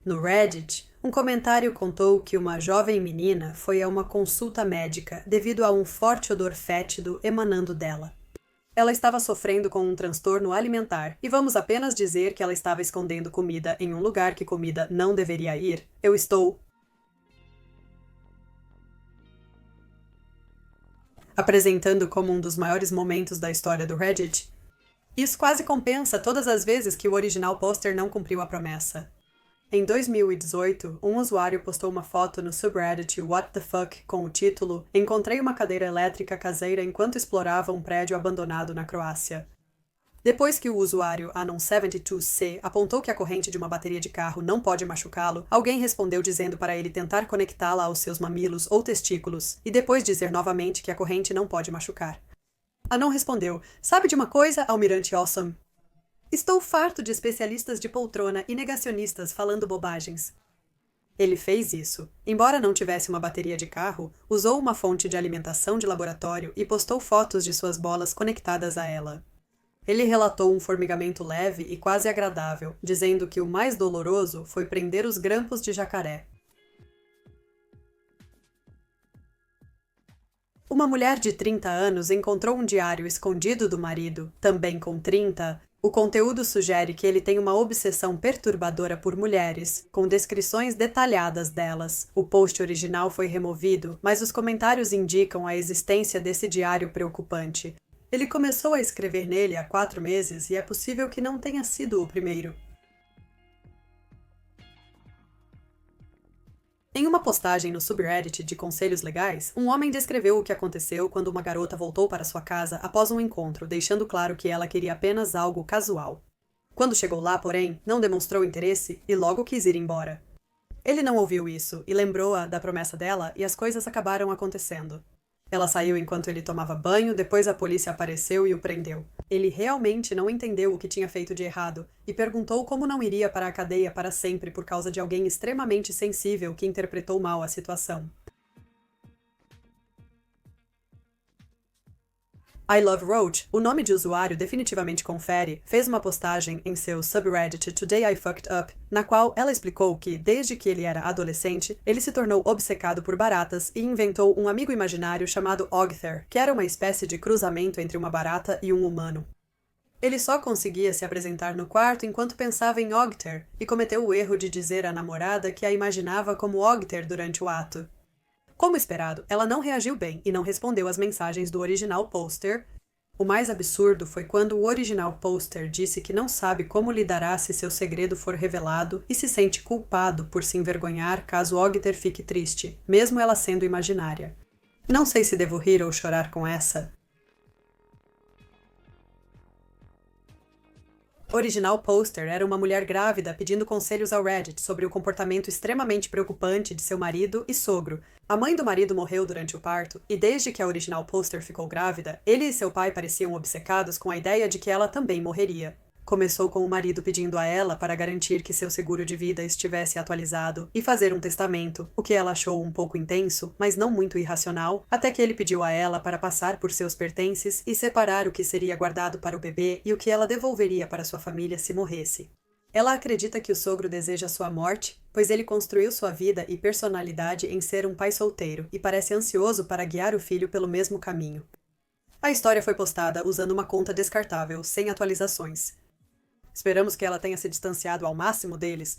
No Reddit, um comentário contou que uma jovem menina foi a uma consulta médica devido a um forte odor fétido emanando dela. Ela estava sofrendo com um transtorno alimentar, e vamos apenas dizer que ela estava escondendo comida em um lugar que comida não deveria ir. Eu estou apresentando como um dos maiores momentos da história do Reddit. Isso quase compensa todas as vezes que o original poster não cumpriu a promessa. Em 2018, um usuário postou uma foto no subreddit What the Fuck com o título "Encontrei uma cadeira elétrica caseira enquanto explorava um prédio abandonado na Croácia". Depois que o usuário Anon72C apontou que a corrente de uma bateria de carro não pode machucá-lo, alguém respondeu dizendo para ele tentar conectá-la aos seus mamilos ou testículos, e depois dizer novamente que a corrente não pode machucar. Anon respondeu: "Sabe de uma coisa, Almirante Awesome? Estou farto de especialistas de poltrona e negacionistas falando bobagens." Ele fez isso. Embora não tivesse uma bateria de carro, usou uma fonte de alimentação de laboratório e postou fotos de suas bolas conectadas a ela. Ele relatou um formigamento leve e quase agradável, dizendo que o mais doloroso foi prender os grampos de jacaré. Uma mulher de 30 anos encontrou um diário escondido do marido, também com 30. O conteúdo sugere que ele tem uma obsessão perturbadora por mulheres, com descrições detalhadas delas. O post original foi removido, mas os comentários indicam a existência desse diário preocupante. Ele começou a escrever nele há 4 meses e é possível que não tenha sido o primeiro. Em uma postagem no subreddit de conselhos legais, um homem descreveu o que aconteceu quando uma garota voltou para sua casa após um encontro, deixando claro que ela queria apenas algo casual. Quando chegou lá, porém, não demonstrou interesse e logo quis ir embora. Ele não ouviu isso e lembrou-a da promessa dela e as coisas acabaram acontecendo. Ela saiu enquanto ele tomava banho, depois a polícia apareceu e o prendeu. Ele realmente não entendeu o que tinha feito de errado e perguntou como não iria para a cadeia para sempre por causa de alguém extremamente sensível que interpretou mal a situação. I Love Roach, o nome de usuário definitivamente confere, fez uma postagem em seu subreddit Today I Fucked Up, na qual ela explicou que, desde que ele era adolescente, ele se tornou obcecado por baratas e inventou um amigo imaginário chamado Ogther, que era uma espécie de cruzamento entre uma barata e um humano. Ele só conseguia se apresentar no quarto enquanto pensava em Ogther e cometeu o erro de dizer à namorada que a imaginava como Ogther durante o ato. Como esperado, ela não reagiu bem e não respondeu às mensagens do original poster. O mais absurdo foi quando o original poster disse que não sabe como lidará se seu segredo for revelado e se sente culpado por se envergonhar caso Ogther fique triste, mesmo ela sendo imaginária. Não sei se devo rir ou chorar com essa. O original poster era uma mulher grávida pedindo conselhos ao Reddit sobre o comportamento extremamente preocupante de seu marido e sogro. A mãe do marido morreu durante o parto, e desde que a original poster ficou grávida, ele e seu pai pareciam obcecados com a ideia de que ela também morreria. Começou com o marido pedindo a ela para garantir que seu seguro de vida estivesse atualizado e fazer um testamento, o que ela achou um pouco intenso, mas não muito irracional, até que ele pediu a ela para passar por seus pertences e separar o que seria guardado para o bebê e o que ela devolveria para sua família se morresse. Ela acredita que o sogro deseja sua morte, pois ele construiu sua vida e personalidade em ser um pai solteiro e parece ansioso para guiar o filho pelo mesmo caminho. A história foi postada usando uma conta descartável, sem atualizações. Esperamos que ela tenha se distanciado ao máximo deles.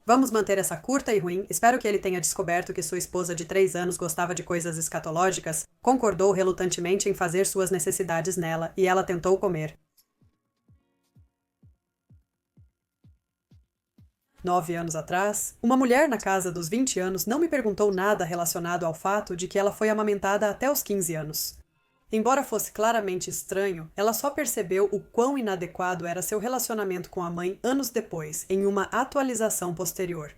Vamos manter essa curta e ruim. Espero que ele tenha descoberto que sua esposa de 3 anos gostava de coisas escatológicas, concordou relutantemente em fazer suas necessidades nela e ela tentou comer. 9 anos atrás, uma mulher na casa dos 20 anos não me perguntou nada relacionado ao fato de que ela foi amamentada até os 15 anos. Embora fosse claramente estranho, ela só percebeu o quão inadequado era seu relacionamento com a mãe anos depois, em uma atualização posterior.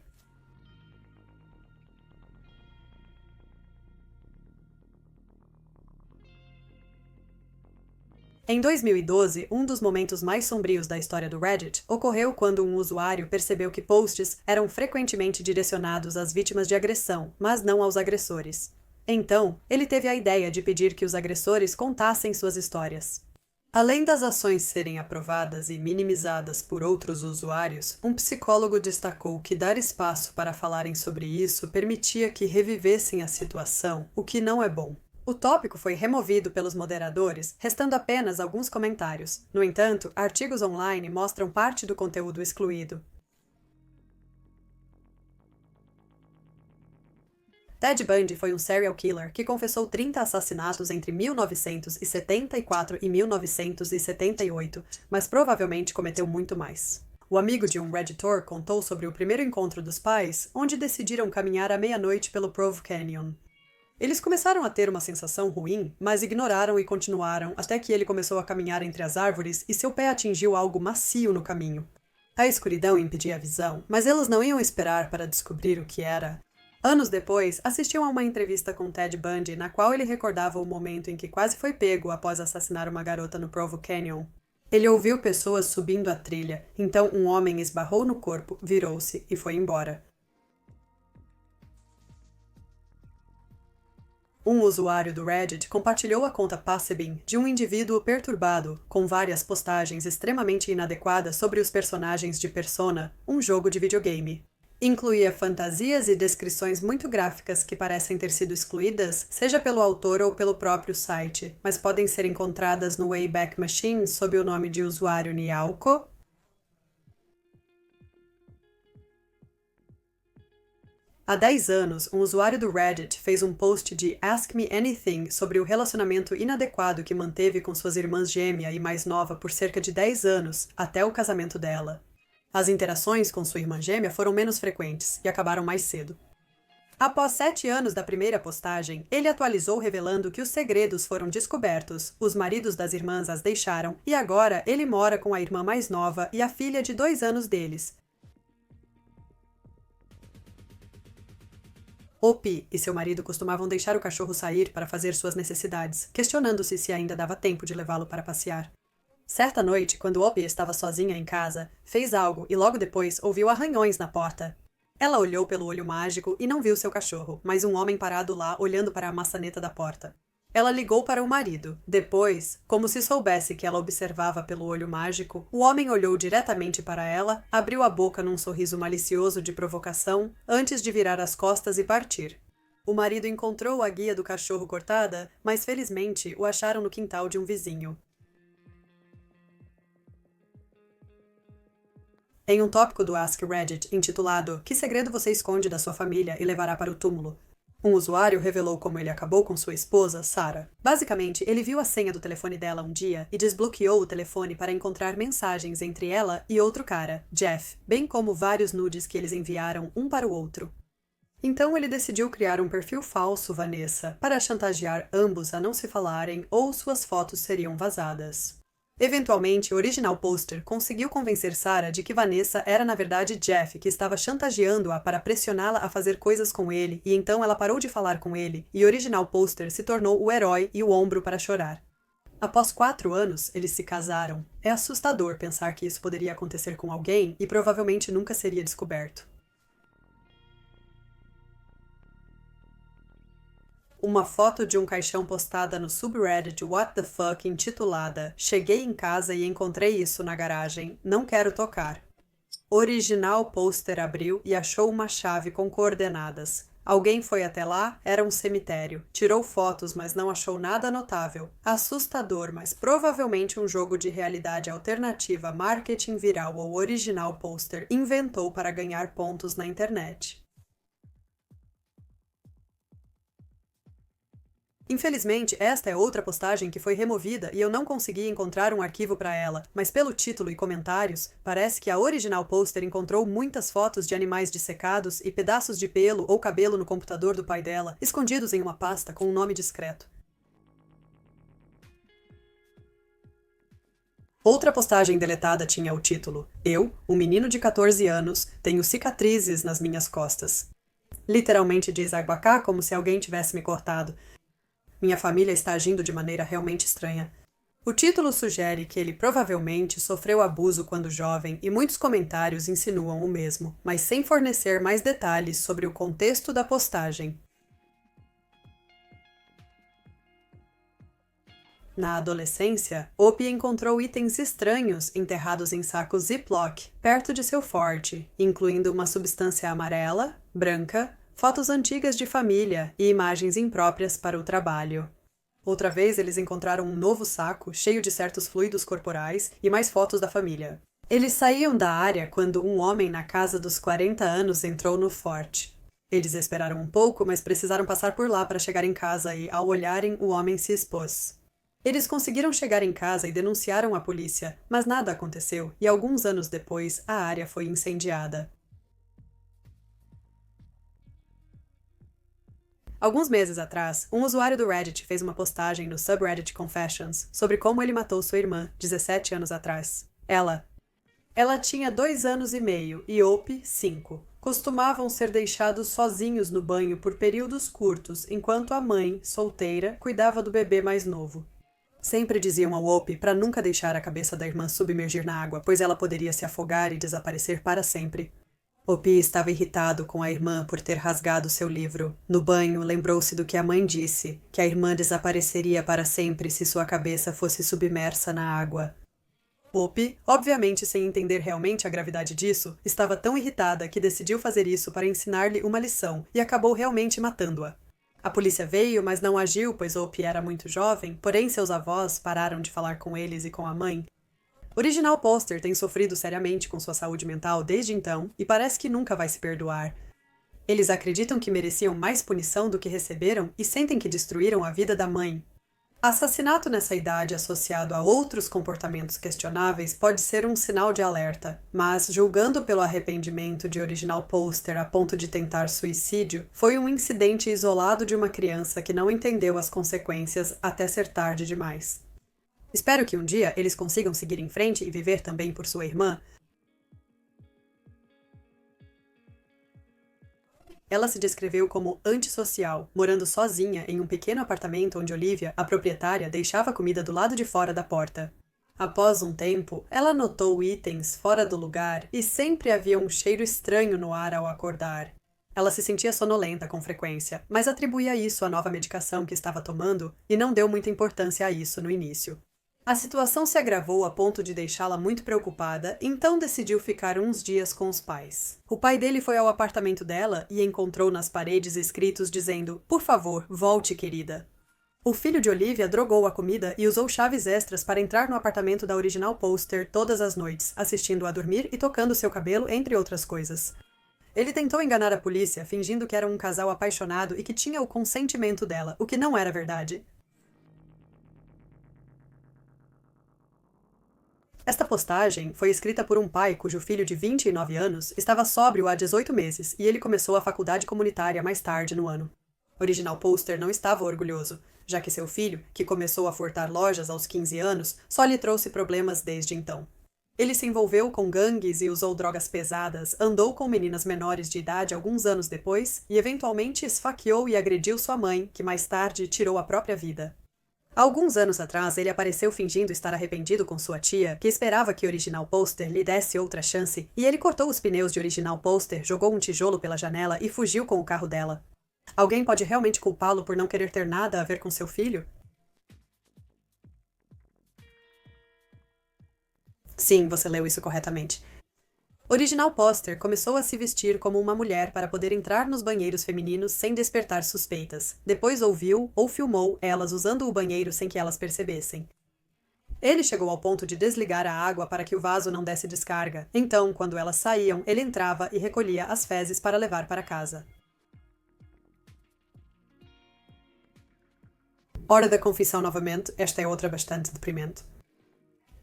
Em 2012, um dos momentos mais sombrios da história do Reddit ocorreu quando um usuário percebeu que posts eram frequentemente direcionados às vítimas de agressão, mas não aos agressores. Então, ele teve a ideia de pedir que os agressores contassem suas histórias. Além das ações serem aprovadas e minimizadas por outros usuários, um psicólogo destacou que dar espaço para falarem sobre isso permitia que revivessem a situação, o que não é bom. O tópico foi removido pelos moderadores, restando apenas alguns comentários. No entanto, artigos online mostram parte do conteúdo excluído. Ted Bundy foi um serial killer que confessou 30 assassinatos entre 1974 e 1978, mas provavelmente cometeu muito mais. O amigo de um Redditor contou sobre o primeiro encontro dos pais, onde decidiram caminhar à meia-noite pelo Provo Canyon. Eles começaram a ter uma sensação ruim, mas ignoraram e continuaram até que ele começou a caminhar entre as árvores e seu pé atingiu algo macio no caminho. A escuridão impedia a visão, mas eles não iam esperar para descobrir o que era. Anos depois, assistiam a uma entrevista com Ted Bundy, na qual ele recordava o momento em que quase foi pego após assassinar uma garota no Provo Canyon. Ele ouviu pessoas subindo a trilha, então um homem esbarrou no corpo, virou-se e foi embora. Um usuário do Reddit compartilhou a conta Passebin de um indivíduo perturbado, com várias postagens extremamente inadequadas sobre os personagens de Persona, um jogo de videogame. Incluía fantasias e descrições muito gráficas que parecem ter sido excluídas, seja pelo autor ou pelo próprio site, mas podem ser encontradas no Wayback Machine sob o nome de usuário Nialco. Há 10 anos, um usuário do Reddit fez um post de Ask Me Anything sobre o relacionamento inadequado que manteve com suas irmãs gêmea e mais nova por cerca de 10 anos, até o casamento dela. As interações com sua irmã gêmea foram menos frequentes e acabaram mais cedo. Após 7 anos da primeira postagem, ele atualizou revelando que os segredos foram descobertos, os maridos das irmãs as deixaram e agora ele mora com a irmã mais nova e a filha de 2 anos deles. Opie e seu marido costumavam deixar o cachorro sair para fazer suas necessidades, questionando-se se ainda dava tempo de levá-lo para passear. Certa noite, quando Opie estava sozinha em casa, fez algo e logo depois ouviu arranhões na porta. Ela olhou pelo olho mágico e não viu seu cachorro, mas um homem parado lá olhando para a maçaneta da porta. Ela ligou para o marido. Depois, como se soubesse que ela observava pelo olho mágico, o homem olhou diretamente para ela, abriu a boca num sorriso malicioso de provocação, antes de virar as costas e partir. O marido encontrou a guia do cachorro cortada, mas felizmente o acharam no quintal de um vizinho. Em um tópico do Ask Reddit intitulado Que segredo você esconde da sua família e levará para o túmulo? Um usuário revelou como ele acabou com sua esposa, Sarah. Basicamente, ele viu a senha do telefone dela um dia e desbloqueou o telefone para encontrar mensagens entre ela e outro cara, Jeff, bem como vários nudes que eles enviaram um para o outro. Então ele decidiu criar um perfil falso, Vanessa, para chantagear ambos a não se falarem ou suas fotos seriam vazadas. Eventualmente, o original poster conseguiu convencer Sarah de que Vanessa era na verdade Jeff, que estava chantageando-a para pressioná-la a fazer coisas com ele, e então ela parou de falar com ele, e o original poster se tornou o herói e o ombro para chorar. Após 4 anos, eles se casaram. É assustador pensar que isso poderia acontecer com alguém e provavelmente nunca seria descoberto. Uma foto de um caixão postada no subreddit What the Fuck intitulada Cheguei em casa e encontrei isso na garagem, não quero tocar. Original pôster abriu e achou uma chave com coordenadas. Alguém foi até lá, era um cemitério. Tirou fotos, mas não achou nada notável. Assustador, mas provavelmente um jogo de realidade alternativa, marketing viral ou original pôster inventou para ganhar pontos na internet. Infelizmente, esta é outra postagem que foi removida e eu não consegui encontrar um arquivo para ela, mas pelo título e comentários, parece que a original pôster encontrou muitas fotos de animais dissecados e pedaços de pelo ou cabelo no computador do pai dela, escondidos em uma pasta com um nome discreto. Outra postagem deletada tinha o título Eu, um menino de 14 anos, tenho cicatrizes nas minhas costas. Literalmente diz abacá como se alguém tivesse me cortado. Minha família está agindo de maneira realmente estranha. O título sugere que ele provavelmente sofreu abuso quando jovem e muitos comentários insinuam o mesmo, mas sem fornecer mais detalhes sobre o contexto da postagem. Na adolescência, Opie encontrou itens estranhos enterrados em sacos Ziploc perto de seu forte, incluindo uma substância amarela, branca, fotos antigas de família e imagens impróprias para o trabalho. Outra vez, eles encontraram um novo saco cheio de certos fluidos corporais e mais fotos da família. Eles saíam da área quando um homem na casa dos 40 anos entrou no forte. Eles esperaram um pouco, mas precisaram passar por lá para chegar em casa e, ao olharem, o homem se expôs. Eles conseguiram chegar em casa e denunciaram a polícia, mas nada aconteceu e alguns anos depois a área foi incendiada. Alguns meses atrás, um usuário do Reddit fez uma postagem no subreddit Confessions sobre como ele matou sua irmã, 17 anos atrás. Ela tinha 2 anos e meio e Opie, 5. Costumavam ser deixados sozinhos no banho por períodos curtos, enquanto a mãe, solteira, cuidava do bebê mais novo. Sempre diziam ao Opie para nunca deixar a cabeça da irmã submergir na água, pois ela poderia se afogar e desaparecer para sempre. Opie estava irritado com a irmã por ter rasgado seu livro. No banho, lembrou-se do que a mãe disse, que a irmã desapareceria para sempre se sua cabeça fosse submersa na água. Opie, obviamente sem entender realmente a gravidade disso, estava tão irritada que decidiu fazer isso para ensinar-lhe uma lição e acabou realmente matando-a. A polícia veio, mas não agiu, pois Opie era muito jovem, porém seus avós pararam de falar com eles e com a mãe. Original Poster tem sofrido seriamente com sua saúde mental desde então e parece que nunca vai se perdoar. Eles acreditam que mereciam mais punição do que receberam e sentem que destruíram a vida da mãe. Assassinato nessa idade associado a outros comportamentos questionáveis pode ser um sinal de alerta, mas, julgando pelo arrependimento de Original Poster a ponto de tentar suicídio, foi um incidente isolado de uma criança que não entendeu as consequências até ser tarde demais. Espero que um dia eles consigam seguir em frente e viver também por sua irmã. Ela se descreveu como antissocial, morando sozinha em um pequeno apartamento onde Olivia, a proprietária, deixava a comida do lado de fora da porta. Após um tempo, ela notou itens fora do lugar e sempre havia um cheiro estranho no ar ao acordar. Ela se sentia sonolenta com frequência, mas atribuía isso à nova medicação que estava tomando e não deu muita importância a isso no início. A situação se agravou a ponto de deixá-la muito preocupada, então decidiu ficar uns dias com os pais. O pai dele foi ao apartamento dela e encontrou nas paredes escritos dizendo: "Por favor, volte, querida." O filho de Olivia drogou a comida e usou chaves extras para entrar no apartamento da Original Poster todas as noites, assistindo-a dormir e tocando seu cabelo, entre outras coisas. Ele tentou enganar a polícia, fingindo que era um casal apaixonado e que tinha o consentimento dela, o que não era verdade. Esta postagem foi escrita por um pai cujo filho de 29 anos estava sóbrio há 18 meses e ele começou a faculdade comunitária mais tarde no ano. Original Poster não estava orgulhoso, já que seu filho, que começou a furtar lojas aos 15 anos, só lhe trouxe problemas desde então. Ele se envolveu com gangues e usou drogas pesadas, andou com meninas menores de idade alguns anos depois e eventualmente esfaqueou e agrediu sua mãe, que mais tarde tirou a própria vida. Há alguns anos atrás, ele apareceu fingindo estar arrependido com sua tia, que esperava que Original Poster lhe desse outra chance, e ele cortou os pneus de Original Poster, jogou um tijolo pela janela e fugiu com o carro dela. Alguém pode realmente culpá-lo por não querer ter nada a ver com seu filho? Sim, você leu isso corretamente. Original Poster começou a se vestir como uma mulher para poder entrar nos banheiros femininos sem despertar suspeitas. Depois ouviu ou filmou elas usando o banheiro sem que elas percebessem. Ele chegou ao ponto de desligar a água para que o vaso não desse descarga. Então, quando elas saíam, ele entrava e recolhia as fezes para levar para casa. Hora da confissão novamente, esta é outra bastante deprimente.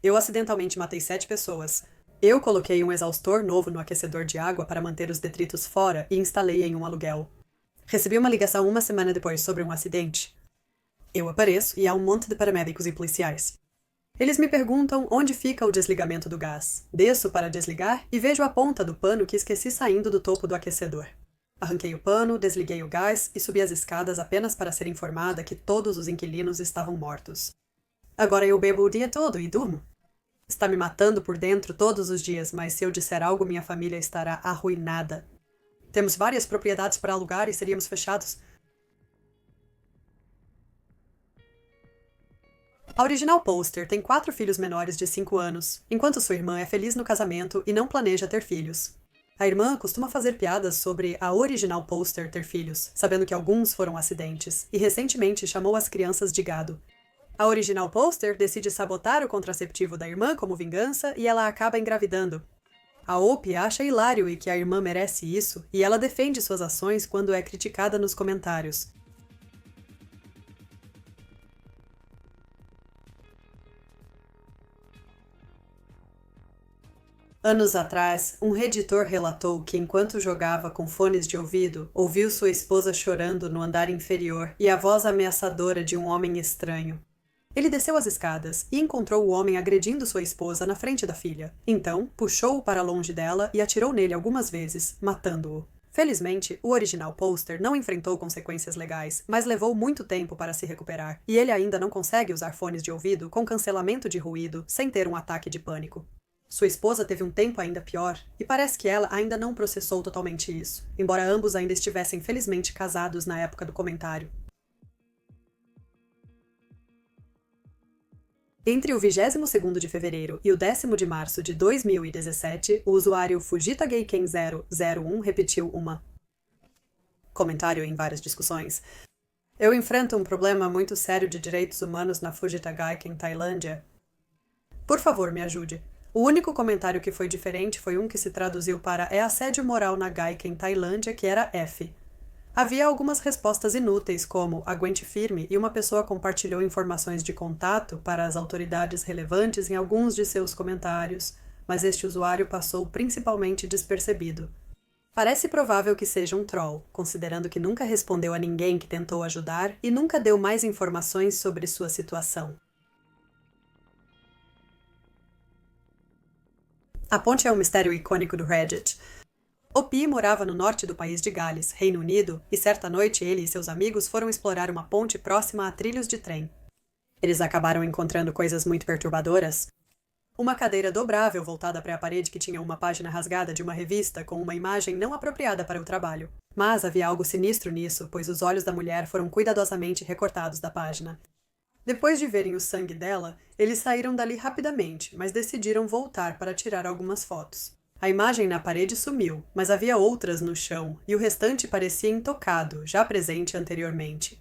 Eu acidentalmente matei 7 pessoas. Eu coloquei um exaustor novo no aquecedor de água para manter os detritos fora e instalei em um aluguel. Recebi uma ligação uma semana depois sobre um acidente. Eu apareço e há um monte de paramédicos e policiais. Eles me perguntam onde fica o desligamento do gás. Desço para desligar e vejo a ponta do pano que esqueci saindo do topo do aquecedor. Arranquei o pano, desliguei o gás e subi as escadas apenas para ser informada que todos os inquilinos estavam mortos. Agora eu bebo o dia todo e durmo. Está me matando por dentro todos os dias, mas se eu disser algo, minha família estará arruinada. Temos várias propriedades para alugar e seríamos fechados. A original Poster tem 4 filhos menores de 5 anos, enquanto sua irmã é feliz no casamento e não planeja ter filhos. A irmã costuma fazer piadas sobre a original Poster ter filhos, sabendo que alguns foram acidentes, e recentemente chamou as crianças de gado. A original Poster decide sabotar o contraceptivo da irmã como vingança e ela acaba engravidando. A Opie acha hilário e que a irmã merece isso, e ela defende suas ações quando é criticada nos comentários. Anos atrás, um reditor relatou que enquanto jogava com fones de ouvido, ouviu sua esposa chorando no andar inferior e a voz ameaçadora de um homem estranho. Ele desceu as escadas e encontrou o homem agredindo sua esposa na frente da filha. Então, puxou-o para longe dela e atirou nele algumas vezes, matando-o. Felizmente, o original Poster não enfrentou consequências legais, mas levou muito tempo para se recuperar, e ele ainda não consegue usar fones de ouvido com cancelamento de ruído sem ter um ataque de pânico. Sua esposa teve um tempo ainda pior, e parece que ela ainda não processou totalmente isso, embora ambos ainda estivessem felizmente casados na época do comentário. Entre o 22º de fevereiro e o 10º de março de 2017, o usuário FujitaGayken001 repetiu uma comentário em várias discussões. Eu enfrento um problema muito sério de direitos humanos na Fujita Gaiken, Tailândia. Por favor, me ajude. O único comentário que foi diferente foi um que se traduziu para é assédio moral na Gaiken, Tailândia, que era F. Havia algumas respostas inúteis, como aguente firme, e uma pessoa compartilhou informações de contato para as autoridades relevantes em alguns de seus comentários, mas este usuário passou principalmente despercebido. Parece provável que seja um troll, considerando que nunca respondeu a ninguém que tentou ajudar e nunca deu mais informações sobre sua situação. A ponte é um mistério icônico do Reddit. Opie morava no norte do país de Gales, Reino Unido, e certa noite ele e seus amigos foram explorar uma ponte próxima a trilhos de trem. Eles acabaram encontrando coisas muito perturbadoras. Uma cadeira dobrável voltada para a parede que tinha uma página rasgada de uma revista com uma imagem não apropriada para o trabalho. Mas havia algo sinistro nisso, pois os olhos da mulher foram cuidadosamente recortados da página. Depois de verem o sangue dela, eles saíram dali rapidamente, mas decidiram voltar para tirar algumas fotos. A imagem na parede sumiu, mas havia outras no chão, e o restante parecia intocado, já presente anteriormente.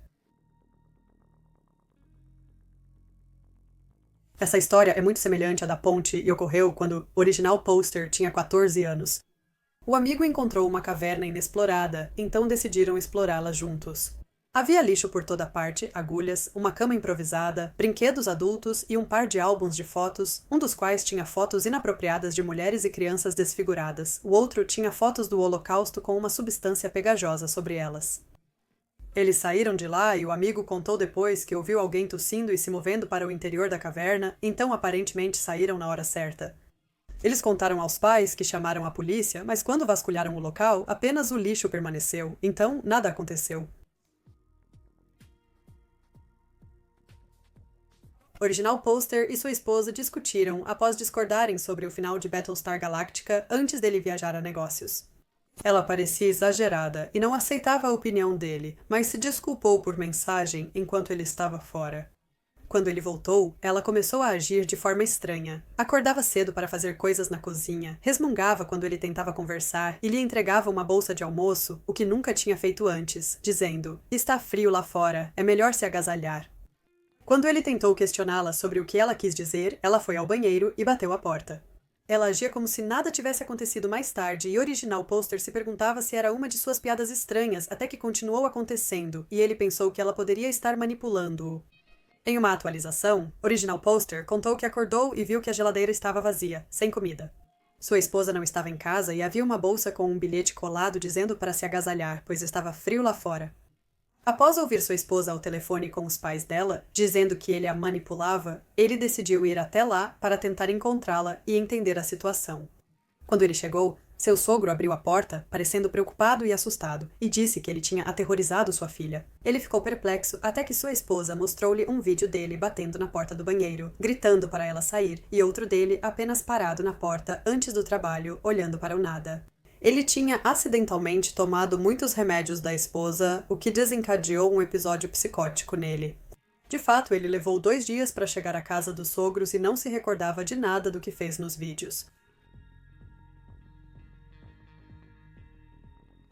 Essa história é muito semelhante à da ponte e ocorreu quando o original Poster tinha 14 anos. O amigo encontrou uma caverna inexplorada, então decidiram explorá-la juntos. Havia lixo por toda parte, agulhas, uma cama improvisada, brinquedos adultos e um par de álbuns de fotos, um dos quais tinha fotos inapropriadas de mulheres e crianças desfiguradas, o outro tinha fotos do Holocausto com uma substância pegajosa sobre elas. Eles saíram de lá e o amigo contou depois que ouviu alguém tossindo e se movendo para o interior da caverna, então aparentemente saíram na hora certa. Eles contaram aos pais, que chamaram a polícia, mas quando vasculharam o local, apenas o lixo permaneceu, então nada aconteceu. Original Poster e sua esposa discutiram após discordarem sobre o final de Battlestar Galactica antes dele viajar a negócios. Ela parecia exagerada e não aceitava a opinião dele, mas se desculpou por mensagem enquanto ele estava fora. Quando ele voltou, ela começou a agir de forma estranha. Acordava cedo para fazer coisas na cozinha, resmungava quando ele tentava conversar e lhe entregava uma bolsa de almoço, o que nunca tinha feito antes, dizendo: "Está frio lá fora, é melhor se agasalhar." Quando ele tentou questioná-la sobre o que ela quis dizer, ela foi ao banheiro e bateu a porta. Ela agia como se nada tivesse acontecido mais tarde e Original Poster se perguntava se era uma de suas piadas estranhas até que continuou acontecendo e ele pensou que ela poderia estar manipulando-o. Em uma atualização, Original Poster contou que acordou e viu que a geladeira estava vazia, sem comida. Sua esposa não estava em casa e havia uma bolsa com um bilhete colado dizendo para se agasalhar, pois estava frio lá fora. Após ouvir sua esposa ao telefone com os pais dela, dizendo que ele a manipulava, ele decidiu ir até lá para tentar encontrá-la e entender a situação. Quando ele chegou, seu sogro abriu a porta, parecendo preocupado e assustado, e disse que ele tinha aterrorizado sua filha. Ele ficou perplexo até que sua esposa mostrou-lhe um vídeo dele batendo na porta do banheiro, gritando para ela sair, e outro dele apenas parado na porta antes do trabalho, olhando para o nada. Ele tinha acidentalmente tomado muitos remédios da esposa, o que desencadeou um episódio psicótico nele. De fato, ele levou 2 dias para chegar à casa dos sogros e não se recordava de nada do que fez nos vídeos.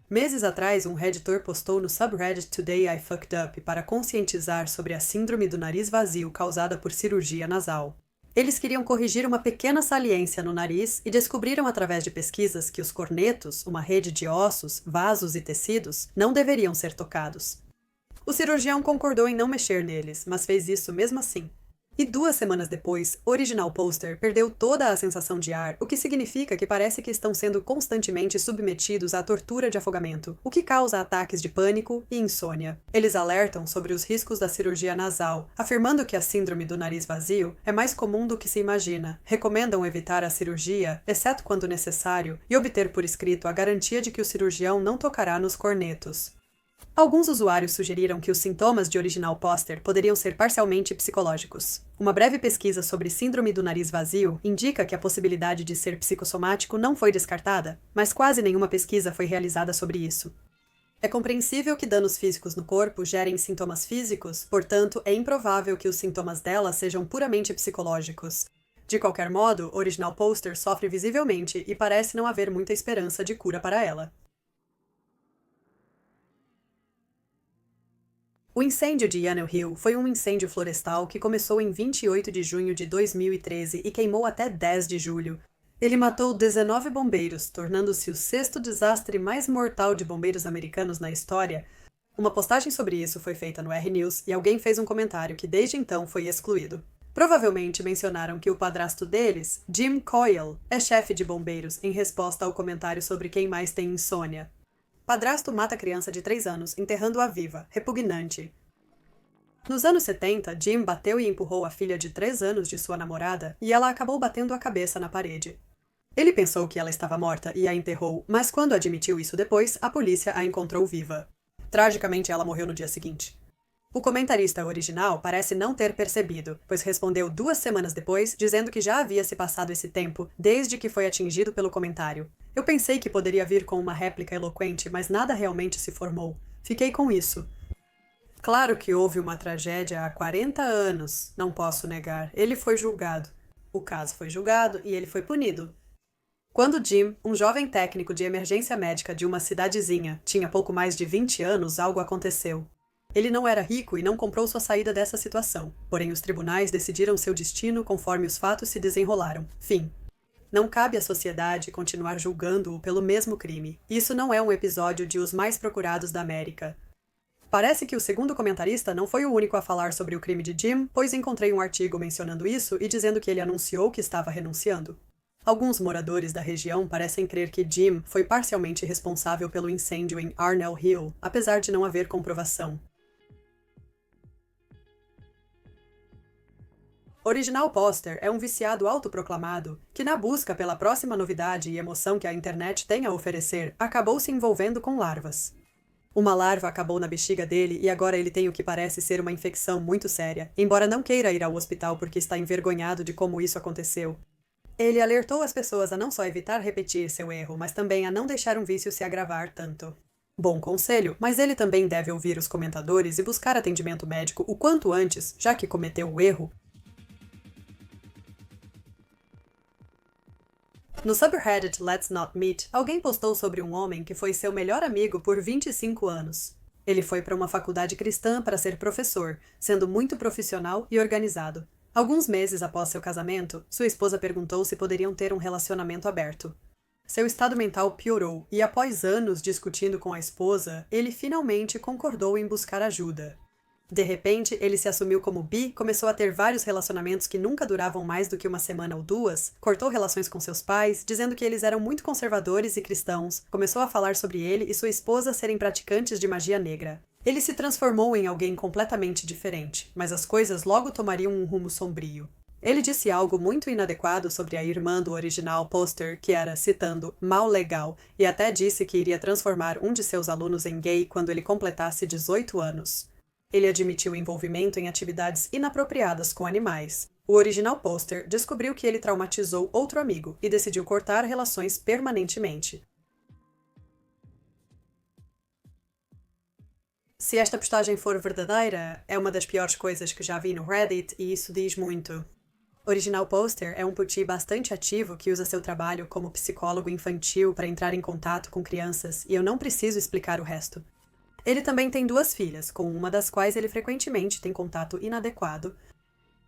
Meses atrás, um redditor postou no subreddit Today I Fucked Up para conscientizar sobre a síndrome do nariz vazio causada por cirurgia nasal. Eles queriam corrigir uma pequena saliência no nariz e descobriram através de pesquisas que os cornetos, uma rede de ossos, vasos e tecidos, não deveriam ser tocados. O cirurgião concordou em não mexer neles, mas fez isso mesmo assim. E 2 semanas depois, o Original Poster perdeu toda a sensação de ar, o que significa que parece que estão sendo constantemente submetidos à tortura de afogamento, o que causa ataques de pânico e insônia. Eles alertam sobre os riscos da cirurgia nasal, afirmando que a síndrome do nariz vazio é mais comum do que se imagina. Recomendam evitar a cirurgia, exceto quando necessário, e obter por escrito a garantia de que o cirurgião não tocará nos cornetos. Alguns usuários sugeriram que os sintomas de Original Poster poderiam ser parcialmente psicológicos. Uma breve pesquisa sobre síndrome do nariz vazio indica que a possibilidade de ser psicossomático não foi descartada, mas quase nenhuma pesquisa foi realizada sobre isso. É compreensível que danos físicos no corpo gerem sintomas físicos, portanto, é improvável que os sintomas dela sejam puramente psicológicos. De qualquer modo, Original Poster sofre visivelmente e parece não haver muita esperança de cura para ela. O incêndio de Yannel Hill foi um incêndio florestal que começou em 28 de junho de 2013 e queimou até 10 de julho. Ele matou 19 bombeiros, tornando-se o 6º desastre mais mortal de bombeiros americanos na história. Uma postagem sobre isso foi feita no R-News e alguém fez um comentário que desde então foi excluído. Provavelmente mencionaram que o padrasto deles, Jim Coyle, é chefe de bombeiros em resposta ao comentário sobre quem mais tem insônia. Padrasto mata criança de 3 anos, enterrando-a viva. Repugnante. Nos anos 70, Jim bateu e empurrou a filha de 3 anos de sua namorada e ela acabou batendo a cabeça na parede. Ele pensou que ela estava morta e a enterrou, mas quando admitiu isso depois, a polícia a encontrou viva. Tragicamente, ela morreu no dia seguinte. O comentarista original parece não ter percebido, pois respondeu 2 semanas depois, dizendo que já havia se passado esse tempo, desde que foi atingido pelo comentário. Eu pensei que poderia vir com uma réplica eloquente, mas nada realmente se formou. Fiquei com isso. Claro que houve uma tragédia há 40 anos, não posso negar. Ele foi julgado. O caso foi julgado e ele foi punido. Quando Jim, um jovem técnico de emergência médica de uma cidadezinha, tinha pouco mais de 20 anos, algo aconteceu. Ele não era rico e não comprou sua saída dessa situação, porém os tribunais decidiram seu destino conforme os fatos se desenrolaram. Fim. Não cabe à sociedade continuar julgando-o pelo mesmo crime. Isso não é um episódio de Os Mais Procurados da América. Parece que o segundo comentarista não foi o único a falar sobre o crime de Jim, pois encontrei um artigo mencionando isso e dizendo que ele anunciou que estava renunciando. Alguns moradores da região parecem crer que Jim foi parcialmente responsável pelo incêndio em Arnell Hill, apesar de não haver comprovação. Original Poster é um viciado autoproclamado que, na busca pela próxima novidade e emoção que a internet tem a oferecer, acabou se envolvendo com larvas. Uma larva acabou na bexiga dele e agora ele tem o que parece ser uma infecção muito séria, embora não queira ir ao hospital porque está envergonhado de como isso aconteceu. Ele alertou as pessoas a não só evitar repetir seu erro, mas também a não deixar um vício se agravar tanto. Bom conselho, mas ele também deve ouvir os comentadores e buscar atendimento médico o quanto antes, já que cometeu o erro. No subreddit Let's Not Meet, alguém postou sobre um homem que foi seu melhor amigo por 25 anos. Ele foi para uma faculdade cristã para ser professor, sendo muito profissional e organizado. Alguns meses após seu casamento, sua esposa perguntou se poderiam ter um relacionamento aberto. Seu estado mental piorou e, após anos discutindo com a esposa, ele finalmente concordou em buscar ajuda. De repente, ele se assumiu como bi, começou a ter vários relacionamentos que nunca duravam mais do que uma semana ou 2, cortou relações com seus pais, dizendo que eles eram muito conservadores e cristãos, começou a falar sobre ele e sua esposa serem praticantes de magia negra. Ele se transformou em alguém completamente diferente, mas as coisas logo tomariam um rumo sombrio. Ele disse algo muito inadequado sobre a irmã do Original Poster, que era, citando, mal legal, e até disse que iria transformar um de seus alunos em gay quando ele completasse 18 anos. Ele admitiu envolvimento em atividades inapropriadas com animais. O Original Poster descobriu que ele traumatizou outro amigo e decidiu cortar relações permanentemente. Se esta postagem for verdadeira, é uma das piores coisas que já vi no Reddit e isso diz muito. Original Poster é um puti bastante ativo que usa seu trabalho como psicólogo infantil para entrar em contato com crianças e eu não preciso explicar o resto. Ele também tem 2 filhas, com uma das quais ele frequentemente tem contato inadequado.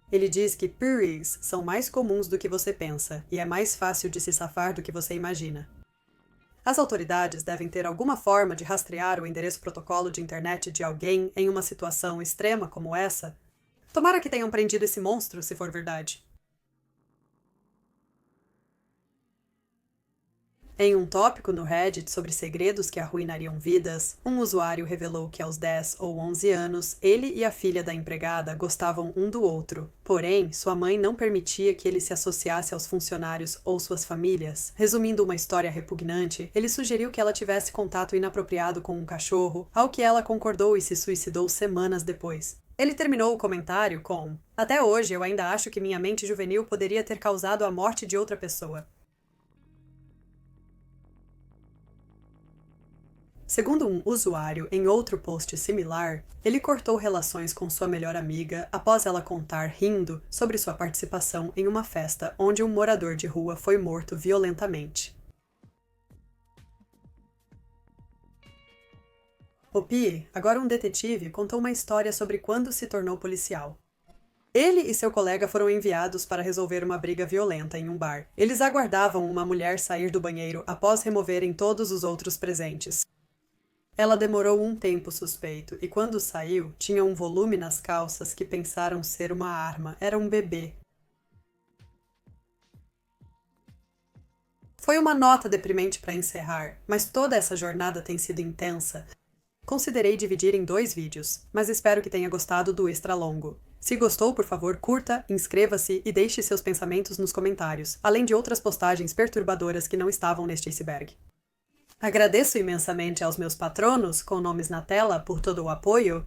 Ele diz que purries são mais comuns do que você pensa e é mais fácil de se safar do que você imagina. As autoridades devem ter alguma forma de rastrear o endereço protocolo de internet de alguém em uma situação extrema como essa. Tomara que tenham prendido esse monstro, se for verdade. Em um tópico no Reddit sobre segredos que arruinariam vidas, um usuário revelou que aos 10 ou 11 anos, ele e a filha da empregada gostavam um do outro. Porém, sua mãe não permitia que ele se associasse aos funcionários ou suas famílias. Resumindo uma história repugnante, ele sugeriu que ela tivesse contato inapropriado com um cachorro, ao que ela concordou e se suicidou semanas depois. Ele terminou o comentário com: "Até hoje eu ainda acho que minha mente juvenil poderia ter causado a morte de outra pessoa." Segundo um usuário em outro post similar, ele cortou relações com sua melhor amiga após ela contar rindo sobre sua participação em uma festa onde um morador de rua foi morto violentamente. O Pi, agora um detetive, contou uma história sobre quando se tornou policial. Ele e seu colega foram enviados para resolver uma briga violenta em um bar. Eles aguardavam uma mulher sair do banheiro após removerem todos os outros presentes. Ela demorou um tempo suspeito, e quando saiu, tinha um volume nas calças que pensaram ser uma arma. Era um bebê. Foi uma nota deprimente para encerrar, mas toda essa jornada tem sido intensa. Considerei dividir em 2 vídeos, mas espero que tenha gostado do extra longo. Se gostou, por favor, curta, inscreva-se e deixe seus pensamentos nos comentários, além de outras postagens perturbadoras que não estavam neste iceberg. Agradeço imensamente aos meus patronos, com nomes na tela, por todo o apoio.